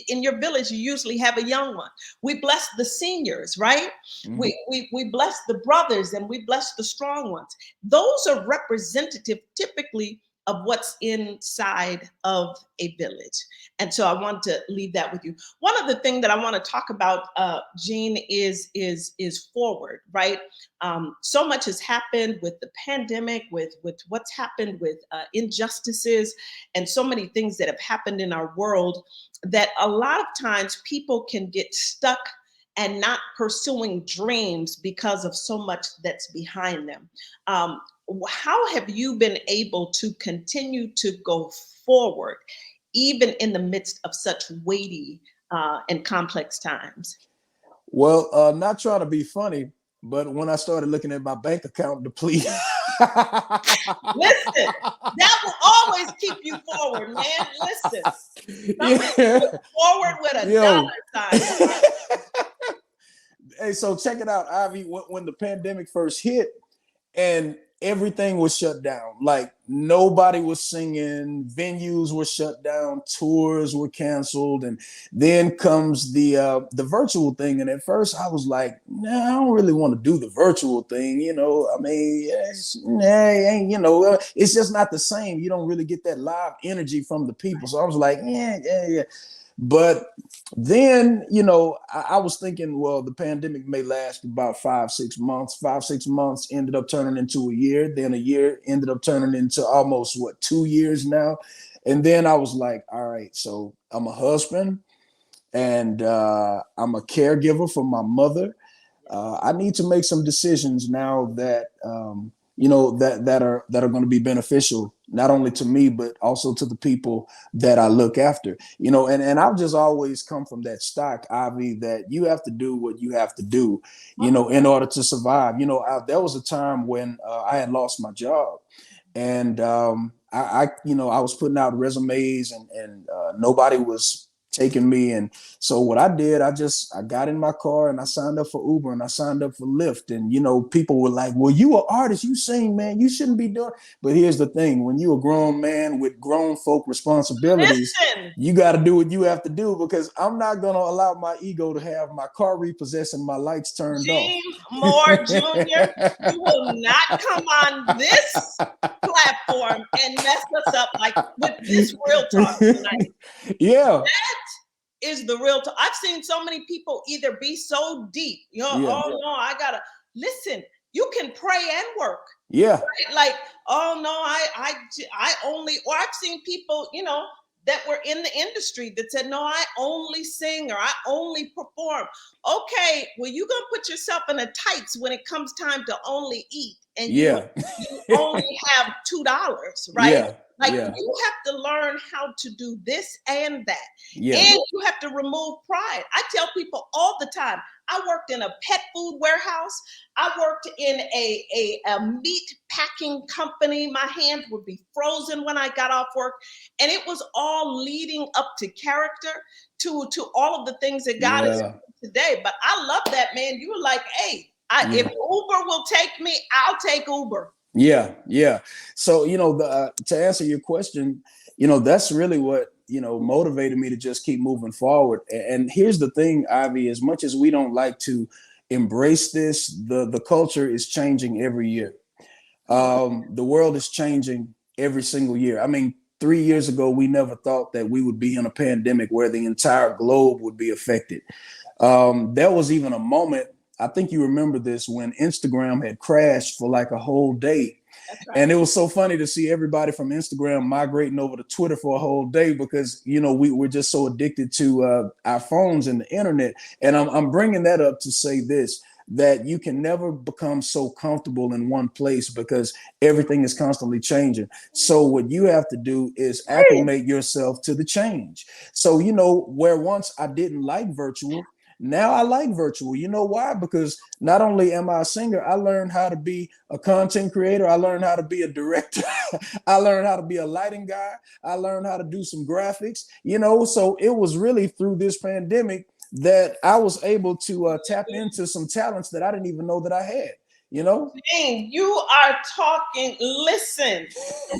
In your village, you usually have a young one. We bless the seniors, right? We bless the brothers, and we bless the strong ones. Those are representative typically of what's inside of a village. And so I want to leave that with you. One of the things that I want to talk about, Gene, is forward, right? So much has happened with the pandemic, with what's happened with injustices, and so many things that have happened in our world, that a lot of times people can get stuck and not pursuing dreams because of so much that's behind them. How have you been able to continue to go forward, even in the midst of such weighty and complex times? Well, not trying to be funny, but when I started looking at my bank account deplete. Listen, that will always keep you forward, man. Listen, forward with a dollar sign. Hey, so check it out, Ivy. When the pandemic first hit and everything was shut down, like nobody was singing, venues were shut down, tours were canceled, and then comes the virtual thing. And at first I was like, nah, I don't really want to do the virtual thing. You know, I mean, it's just not the same. You don't really get that live energy from the people. So I was like, yeah. But then, you know, I was thinking, well, the pandemic may last about 5-6 months. 5-6 months ended up turning into a year. Then a year ended up turning into almost 2 years now. And then I was like, all right, so I'm a husband. and I'm a caregiver for my mother. I need to make some decisions now that that are going to be beneficial not only to me but also to the people that I look after. And I've just always come from that stock, Ivy, that you have to do what you have to do, in order to survive. There was a time when I had lost my job, and I was putting out resumes, and nobody was taking me. And so what I did, I got in my car and I signed up for Uber and I signed up for Lyft. And people were like, well, you an artist, you sing, man, you shouldn't be doing. But here's the thing: when you're a grown man with grown folk responsibilities, you got to do what you have to do, because I'm not going to allow my ego to have my car repossessed and my lights turned Gene off. Moore Jr., you will not come on this platform and mess us up like with this real talk tonight. Yeah. That is the real talk. I've seen so many people either be so deep, oh no, I gotta listen. You can pray and work. Yeah. Right? Like, oh no, I only, or I've seen people, that were in the industry that said, no, I only sing or I only perform. Okay, well, you're gonna put yourself in a tights when it comes time to only eat, and you only have $2, right? Yeah. Like, you have to learn how to do this and that. Yeah. And you have to remove pride. I tell people all the time, I worked in a pet food warehouse. I worked in a meat packing company. My hands would be frozen when I got off work. And it was all leading up to character, to all of the things that God is doing today. But I love that, man. You were like, hey, if Uber will take me, I'll take Uber. Yeah. Yeah. So, to answer your question, that's really what, motivated me to just keep moving forward. And here's the thing, Ivy, as much as we don't like to embrace this, the culture is changing every year. The world is changing every single year. I mean, 3 years ago, we never thought that we would be in a pandemic where the entire globe would be affected. There was even a moment, I think you remember this, when Instagram had crashed for like a whole day. Right. And it was so funny to see everybody from Instagram migrating over to Twitter for a whole day, because, we're just so addicted to our phones and the internet. And I'm bringing that up to say this, that you can never become so comfortable in one place, because everything is constantly changing. So what you have to do is acclimate yourself to the change. So, where once I didn't like virtual, now I like virtual. You know why? Because not only am I a singer, I learned how to be a content creator. I learned how to be a director. I learned how to be a lighting guy. I learned how to do some graphics, so it was really through this pandemic that I was able to tap into some talents that I didn't even know that I had. Dang, you are talking. Listen,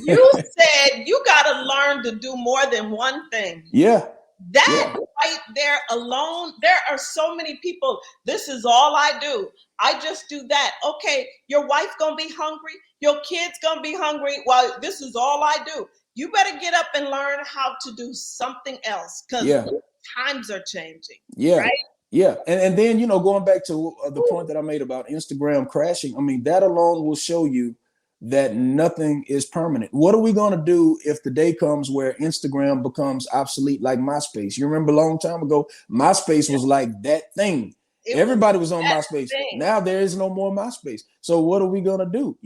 you said you got to learn to do more than one thing. Yeah. That right there alone, there are so many people. This is all I do. I just do that. Okay, your wife gonna be hungry. Your kids gonna be hungry. Well, this is all I do. You better get up and learn how to do something else, because times are changing. Yeah. Right? Yeah. And then, going back to the point that I made about Instagram crashing, I mean, that alone will show you that nothing is permanent. What are we going to do if the day comes where Instagram becomes obsolete like MySpace? You remember a long time ago, MySpace was like that thing. Everybody was on MySpace. Now there is no more MySpace. So what are we going to do?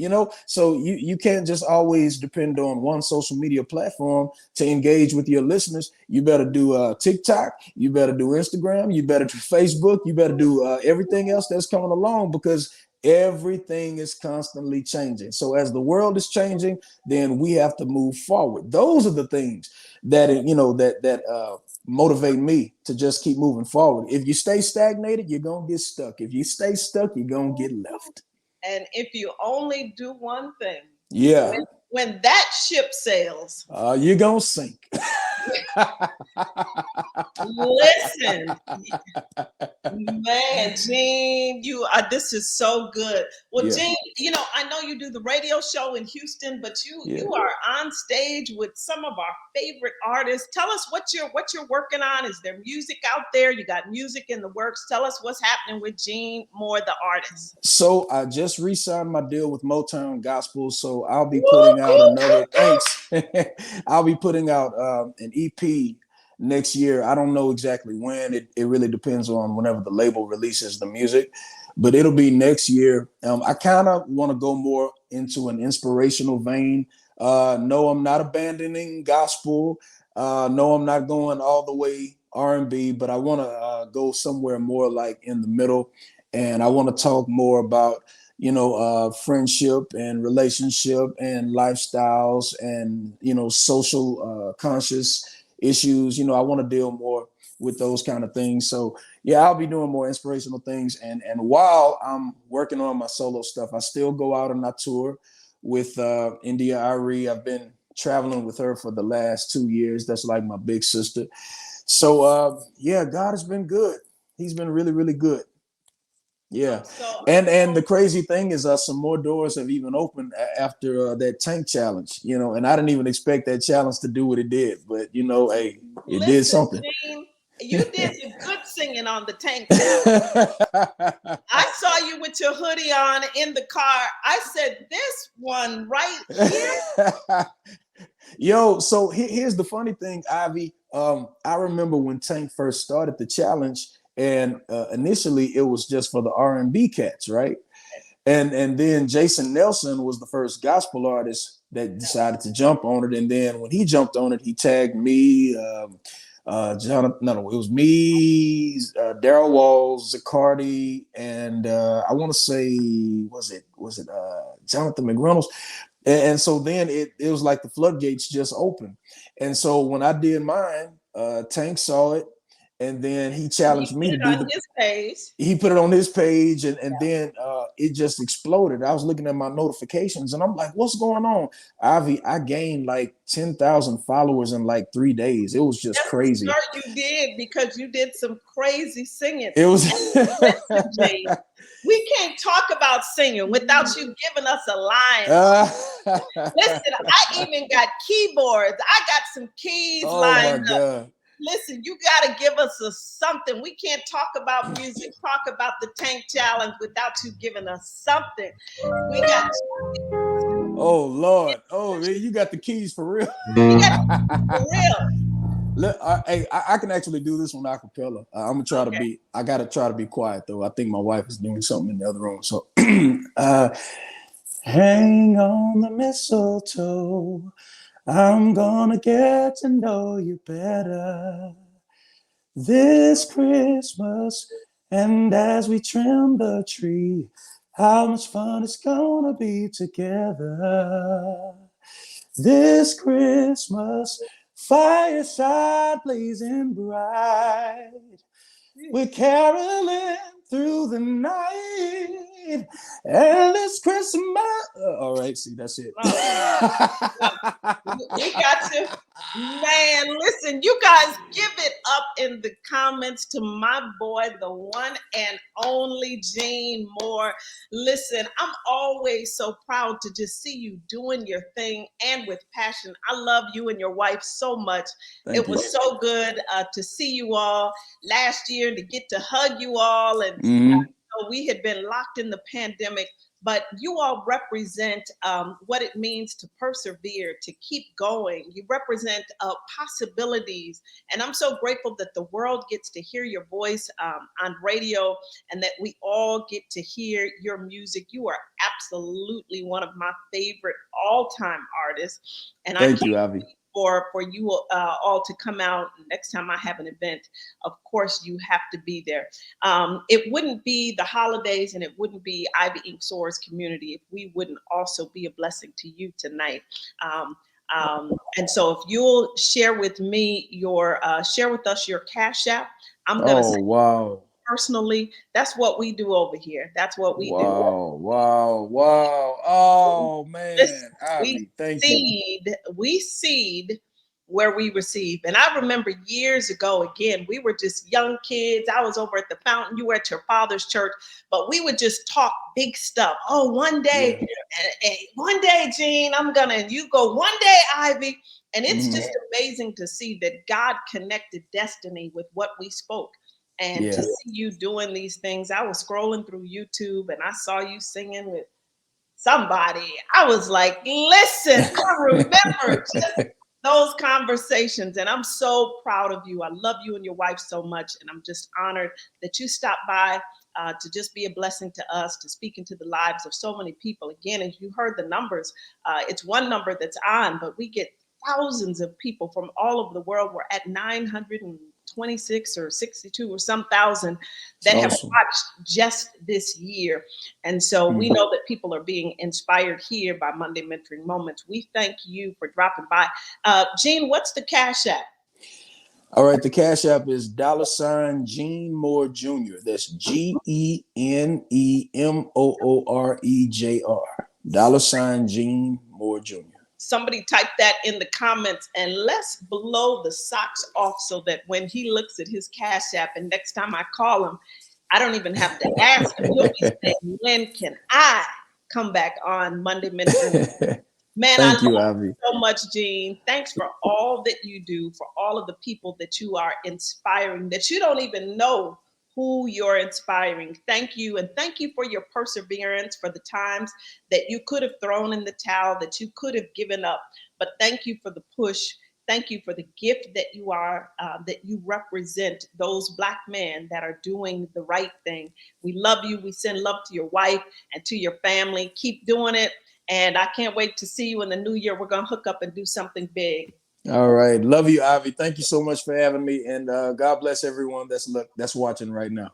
So you can't just always depend on one social media platform to engage with your listeners. You better do TikTok. You better do Instagram. You better do Facebook. You better do everything else that's coming along, because everything is constantly changing. So as the world is changing, then we have to move forward. Those are the things that, that motivate me to just keep moving forward. If you stay stagnated, you're going to get stuck. If you stay stuck, you're going to get left. And if you only do one thing, when that ship sails, you're going to sink. Listen, man, Gene, this is so good. Well, Gene, I know you do the radio show in Houston, but you are on stage with some of our favorite artists. Tell us what you're working on. Is there music out there? You got music in the works. Tell us what's happening with Gene Moore, the artist. So I just re-signed my deal with Motown Gospel, so I'll be putting out another. Thanks. I'll be putting out an EP next year. I don't know exactly when. It really depends on whenever the label releases the music, but it'll be next year. I kind of want to go more into an inspirational vein. No, I'm not abandoning gospel. No, I'm not going all the way R&B, but I want to go somewhere more like in the middle. And I want to talk more about, friendship and relationship and lifestyles and, social conscious issues. I want to deal more with those kind of things. So yeah, I'll be doing more inspirational things. And while I'm working on my solo stuff, I still go out and I tour with India Ari. I've been traveling with her for the last 2 years. That's like my big sister. So yeah, God has been good. He's been really, really good. Yeah. And the crazy thing is some more doors have even opened after that Tank challenge, and I didn't even expect that challenge to do what it did, but hey, it did something. Gene, you did some good singing on the Tank challenge. I saw you with your hoodie on in the car. I said, this one right here. Yo, so here's the funny thing, Ivy. I remember when Tank first started the challenge, and initially it was just for the R&B cats, right? And then Jason Nelson was the first gospel artist that decided to jump on it. And then when he jumped on it, he tagged me, Jonathan. No, it was me, Daryl Walls, Zacardi, and I want to say, was it Jonathan McReynolds? And so then it was like the floodgates just opened. And so when I did mine, Tank saw it, and then he challenged me to do his page. He put it on his page, and then it just exploded. I was looking at my notifications, and I'm like, "What's going on, Ivy?" I gained like 10,000 followers in like 3 days. It was just crazy. You did, because you did some crazy singing. It was. We can't talk about singing without you giving us a line. Listen, I even got keyboards. I got some keys lined up. Listen, you got to give us something. We can't talk about music, talk about the Tank challenge without you giving us something. We got. Oh Lord! Oh, you got the keys for real. You got for real. Hey, I can actually do this one a cappella. I'm gonna try to be. I gotta try to be quiet though. I think my wife is doing something in the other room. So, hang on the mistletoe. I'm gonna get to know you better this Christmas. And as we trim the tree, how much fun it's gonna be together this Christmas. Fireside blazing bright, we're caroling through the night, and it's Christmas. All right, see, that's it. We got you. Man, listen, you guys give it up in the comments to my boy, the one and only Gene Moore. Listen, I'm always so proud to just see you doing your thing and with passion. I love you and your wife so much. It was so good to see you all last year, to get to hug you all. And we had been locked in the pandemic, but you all represent what it means to persevere, to keep going. You represent possibilities. And I'm so grateful that the world gets to hear your voice on radio, and that we all get to hear your music. You are absolutely one of my favorite all-time artists. And thank you, Ivy. For you all to come out next time I have an event. Of course, you have to be there. It wouldn't be the holidays, and it wouldn't be Ivy Ink Soars community if we wouldn't also be a blessing to you tonight. And so if you'll share with me share with us your Cash App, I'm gonna say wow. Personally, that's what we do over here. That's what we do. Wow. Oh man. Listen, Ivy, thank you. We seed where we receive. And I remember years ago, again, we were just young kids. I was over at the fountain, you were at your father's church, but we would just talk big stuff. Oh, one day, Gene, and you go, one day, Ivy. And it's just amazing to see that God connected destiny with what we spoke. And to see you doing these things. I was scrolling through YouTube and I saw you singing with somebody. I was like, listen, I remember just those conversations. And I'm so proud of you. I love you and your wife so much. And I'm just honored that you stopped by to just be a blessing to us, to speak into the lives of so many people. Again, as you heard the numbers, it's one number that's on, but we get thousands of people from all over the world. We're at 926 or 62 or some thousand that have watched just this year. And so we know that people are being inspired here by Monday Mentoring Moments. We thank you for dropping by. Gene, what's the Cash App? All right, the Cash App is $Gene Moore Jr. That's GeneMoorejr. $Gene Moore Jr. Somebody type that in the comments, and let's blow the socks off so that when he looks at his Cash App and next time I call him, I don't even have to ask him. He'll be saying, when can I come back on Monday Mentoring? Man, Thank you, love Ivy. you so much, Gene. Thanks for all that you do, for all of the people that you are inspiring, that you don't even know who you're inspiring. Thank you. And thank you for your perseverance, for the times that you could have thrown in the towel, that you could have given up. But thank you for the push. Thank you for the gift that you are, that you represent those Black men that are doing the right thing. We love you. We send love to your wife and to your family. Keep doing it. And I can't wait to see you in the new year. We're going to hook up and do something big. All right. Love you, Ivy. Thank you so much for having me. And God bless everyone that's watching right now.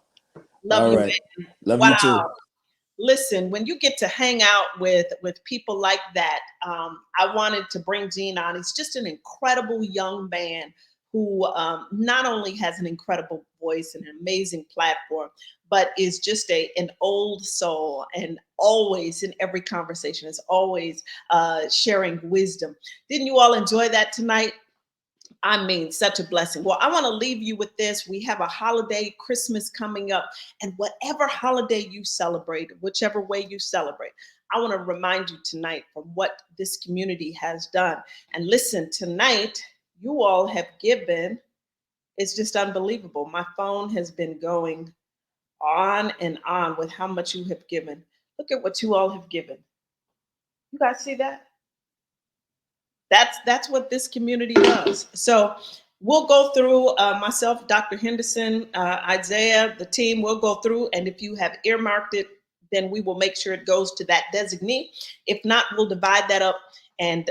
Love you, man. Love you too. Listen, when you get to hang out with people like that, I wanted to bring Gene on. He's just an incredible young man who not only has an incredible voice and an amazing platform, but is just an old soul, and always in every conversation is always sharing wisdom. Didn't you all enjoy that tonight? I mean, such a blessing. Well, I want to leave you with this. We have a holiday, Christmas coming up, and whatever holiday you celebrate, whichever way you celebrate, I want to remind you tonight from what this community has done. And listen, tonight, you all have given. It's just unbelievable. My phone has been going on and on with how much you have given. Look at what you all have given. You guys see that? That's what this community does. So we'll go through, myself, Dr. Henderson, Isaiah, the team, we'll go through, and if you have earmarked it, then we will make sure it goes to that designee. If not, we'll divide that up, and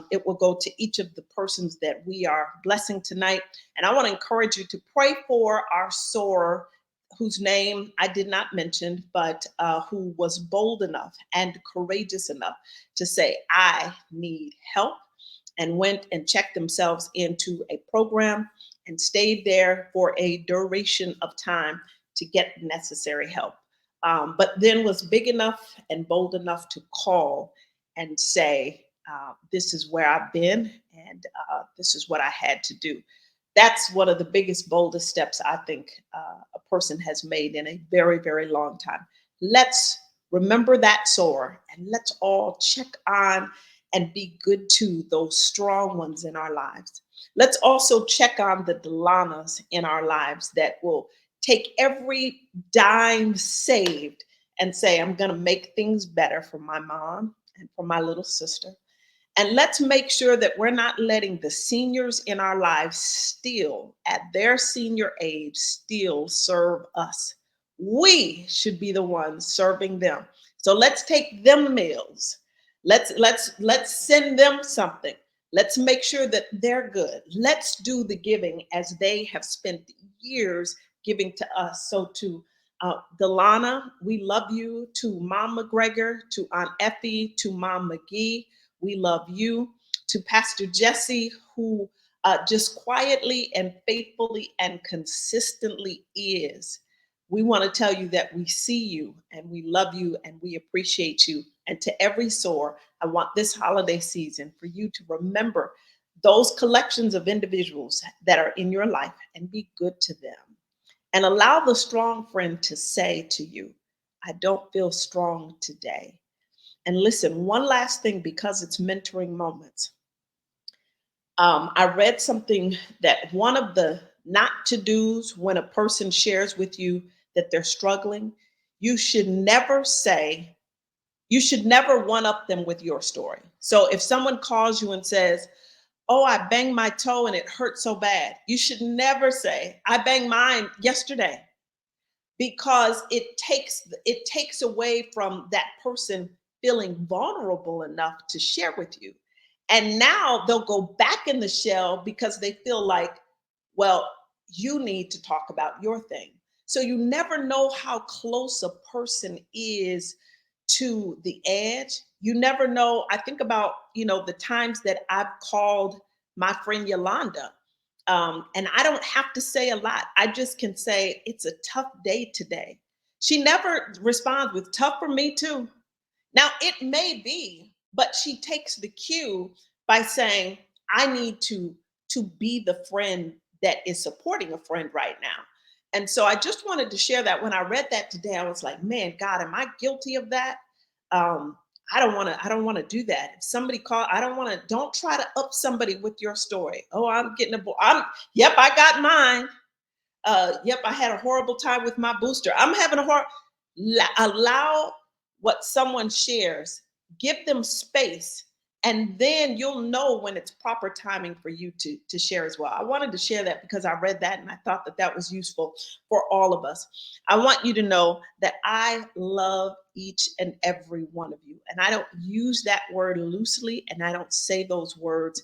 it will go to each of the persons that we are blessing tonight. And I want to encourage you to pray for our sower, whose name I did not mention, but who was bold enough and courageous enough to say, I need help, and went and checked themselves into a program and stayed there for a duration of time to get necessary help. But then was big enough and bold enough to call and say, this is where I've been, and this is what I had to do. That's one of the biggest, boldest steps I think a person has made in a very, very long time. Let's remember that sower, and let's all check on and be good to those strong ones in our lives. Let's also check on the Delanas in our lives that will take every dime saved and say, I'm going to make things better for my mom and for my little sister. And let's make sure that we're not letting the seniors in our lives still, at their senior age, still serve us. We should be the ones serving them. So let's take them meals. Let's send them something. Let's make sure that they're good. Let's do the giving as they have spent years giving to us. So to Delana, we love you. To Mom McGregor, to Aunt Effie, to Mom McGee, we love you. To Pastor Jesse, who just quietly and faithfully and consistently is. We want to tell you that we see you and we love you and we appreciate you. And to every sower, I want this holiday season for you to remember those collections of individuals that are in your life and be good to them. And allow the strong friend to say to you, I don't feel strong today. And listen, one last thing, because it's mentoring moments. I read something that one of the not to do's when a person shares with you that they're struggling, you should never one up them with your story. So if someone calls you and says, oh, I banged my toe and it hurt so bad. You should never say, I banged mine yesterday, because it takes away from that person feeling vulnerable enough to share with you. And now they'll go back in the shell because they feel like, well, you need to talk about your thing. So you never know how close a person is to the edge. You never know. I think about, the times that I've called my friend Yolanda, and I don't have to say a lot. I just can say, it's a tough day today. She never responds with tough for me too. Now, it may be, but she takes the cue by saying, I need to be the friend that is supporting a friend right now. And so I just wanted to share that. When I read that today, I was like, man, God, am I guilty of that? Um, I don't want to do that. If somebody call, don't try to up somebody with your story. Oh, I'm getting yep, I got mine. Yep, I had a horrible time with my booster. I'm having a allow what someone shares, give them space, and then you'll know when it's proper timing for you to share as well. I wanted to share that because I read that and I thought that that was useful for all of us. I want you to know that I love each and every one of you, and I don't use that word loosely, and I don't say those words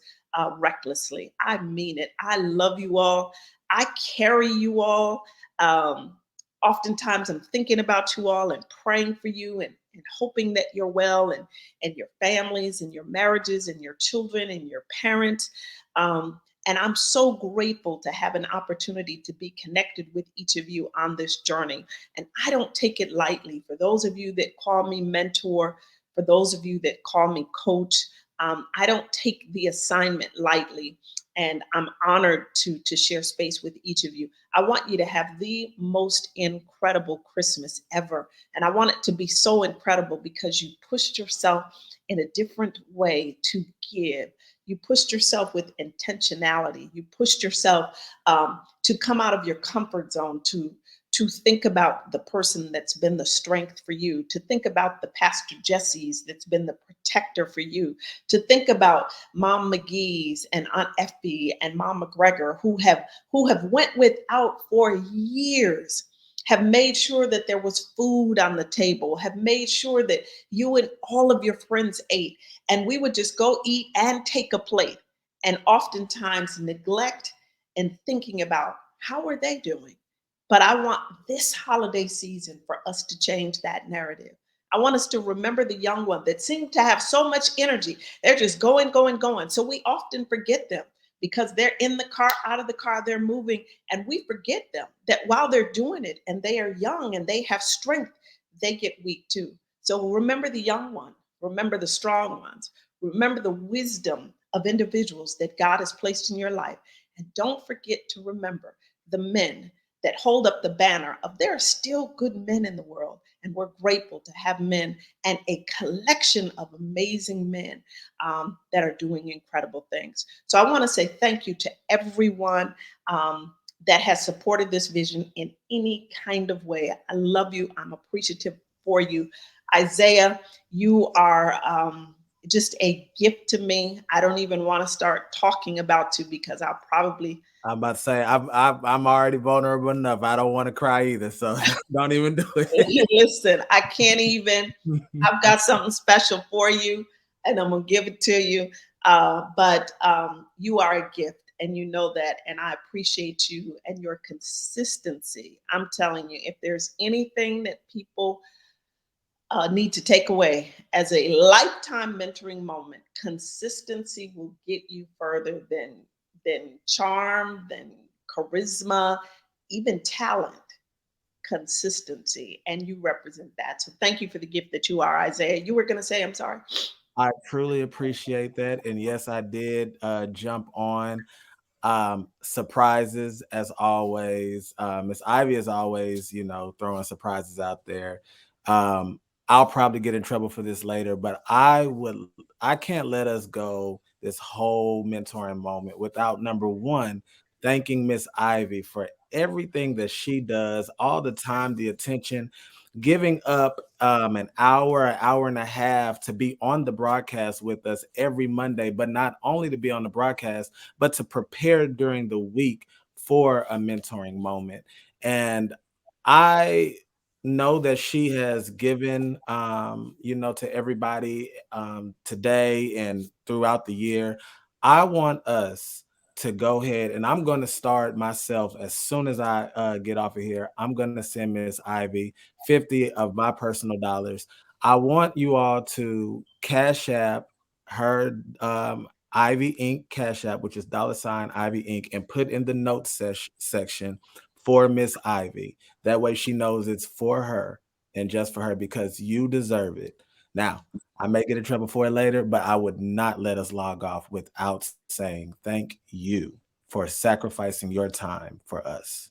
recklessly. I mean it. I love you all. I carry you all. Um, Oftentimes I'm thinking about you all and praying for you, and hoping that you're well, and your families and your marriages and your children and your parents. And I'm so grateful to have an opportunity to be connected with each of you on this journey. And I don't take it lightly. For those of you that call me mentor, for those of you that call me coach, I don't take the assignment lightly. And I'm honored to share space with each of you. I want you to have the most incredible Christmas ever. And I want it to be so incredible because you pushed yourself in a different way to give. You pushed yourself with intentionality. You pushed yourself to come out of your comfort zone, to think about the person that's been the strength for you, to think about the Pastor Jesse's that's been the protector for you, to think about Mom McGee's and Aunt Effie and Mom McGregor who have went without for years, have made sure that there was food on the table, have made sure that you and all of your friends ate, and we would just go eat and take a plate, and oftentimes neglect and thinking about how are they doing. But I want this holiday season for us to change that narrative. I want us to remember the young one that seemed to have so much energy. They're just going, going, going. So we often forget them because they're in the car, out of the car, they're moving. And we forget them that while they're doing it and they are young and they have strength, they get weak too. So remember the young one, remember the strong ones, remember the wisdom of individuals that God has placed in your life. And don't forget to remember the men that hold up the banner of there are still good men in the world. And we're grateful to have men and a collection of amazing men that are doing incredible things. So I want to say thank you to everyone that has supported this vision in any kind of way. I love you. I'm appreciative for you. Isaiah, you are just a gift to me. I don't even want to start talking about you because I'll probably I'm about to say I'm already vulnerable enough. I don't want to cry either, so don't even do it. Listen, I can't even. I've got something special for you, and I'm gonna give it to you. But you are a gift, and you know that, and I appreciate you and your consistency. I'm telling you, if there's anything that people need to take away as a lifetime mentoring moment, consistency will get you further than charm, than charisma, even talent. Consistency, and you represent that. So thank you for the gift that you are, Isaiah. You were going to say, I'm sorry. I truly appreciate that. And yes, I did jump on. Surprises as always. Miss Ivy is always, throwing surprises out there. I'll probably get in trouble for this later, but I can't let us go this whole mentoring moment without, number one, thanking Miss Ivy for everything that she does, all the time, the attention. giving up an hour and a half to be on the broadcast with us every Monday, but not only to be on the broadcast, but to prepare during the week for a mentoring moment. And I know that she has given, to everybody today and throughout the year. I want us to go ahead, and I'm going to start myself as soon as I get off of here. I'm going to send Miss Ivy 50 of my personal dollars. I want you all to Cash App her Ivy Inc. Cash App, which is $Ivy Inc., and put in the notes section for Miss Ivy. That way she knows it's for her and just for her, because you deserve it. Now, I may get in trouble for it later, but I would not let us log off without saying thank you for sacrificing your time for us.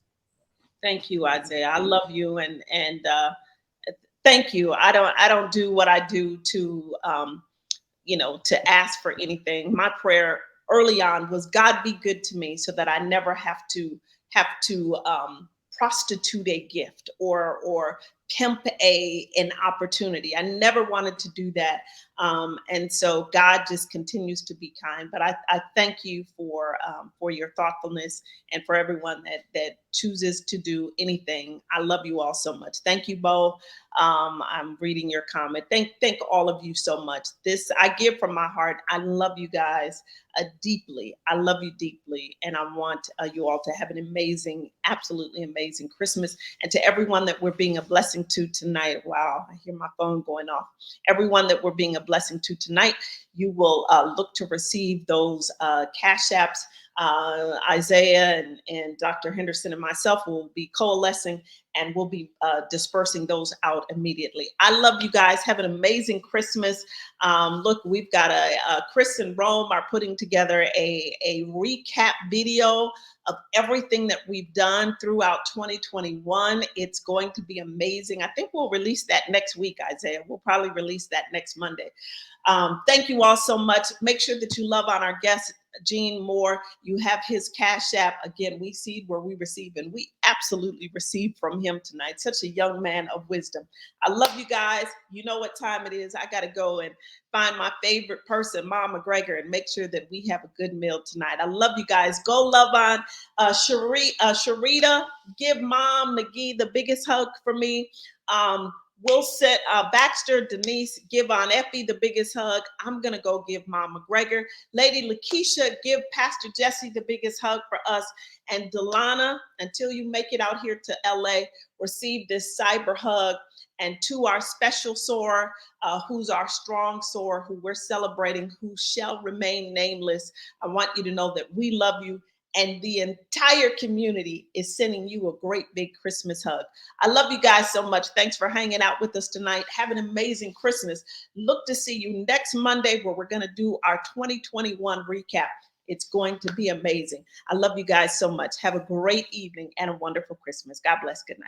Thank you, Isaiah. I love you, and thank you. I don't do what I do to to ask for anything. My prayer early on was, God, be good to me so that I never have to prostitute a gift or pimp an opportunity. I never wanted to do that. And so God just continues to be kind. But I thank you for your thoughtfulness, and for everyone that chooses to do anything. I love you all so much. Thank you, Bo. I'm reading your comment. Thank all of you so much. This I give from my heart. I love you guys deeply. I love you deeply, and I want you all to have an amazing, absolutely amazing Christmas. And to everyone that we're being a blessing to tonight. Wow, I hear my phone going off. Everyone that we're being a blessing to tonight, you will look to receive those cash apps. Isaiah and Dr. Henderson and myself will be coalescing, and we'll be dispersing those out immediately. I love you guys. Have an amazing Christmas. Look, we've got Chris and Rome are putting together a recap video of everything that we've done throughout 2021. It's going to be amazing. I think we'll release that next week, Isaiah. We'll probably release that next Monday. Thank you all so much. Make sure that you love on our guest, Gene Moore. You have his Cash App. Again, we seed where we receive, and we absolutely received from him tonight. Such a young man of wisdom. I love you guys. You know what time it is. I got to go and find my favorite person, Mom McGregor, and make sure that we have a good meal tonight. I love you guys. Go love on Sharita. Give Mom McGee the biggest hug for me. We'll set Baxter, Denise, give on Effie the biggest hug. I'm going to go give Mom McGregor. Lady Lakeisha, give Pastor Jesse the biggest hug for us. And Delana, until you make it out here to LA, receive this cyber hug. And to our special soar, who's our strong soar, who we're celebrating, who shall remain nameless, I want you to know that we love you. And the entire community is sending you a great big Christmas hug. I love you guys so much. Thanks for hanging out with us tonight. Have an amazing Christmas. Look to see you next Monday, where we're going to do our 2021 recap. It's going to be amazing. I love you guys so much. Have a great evening and a wonderful Christmas. God bless. Good night.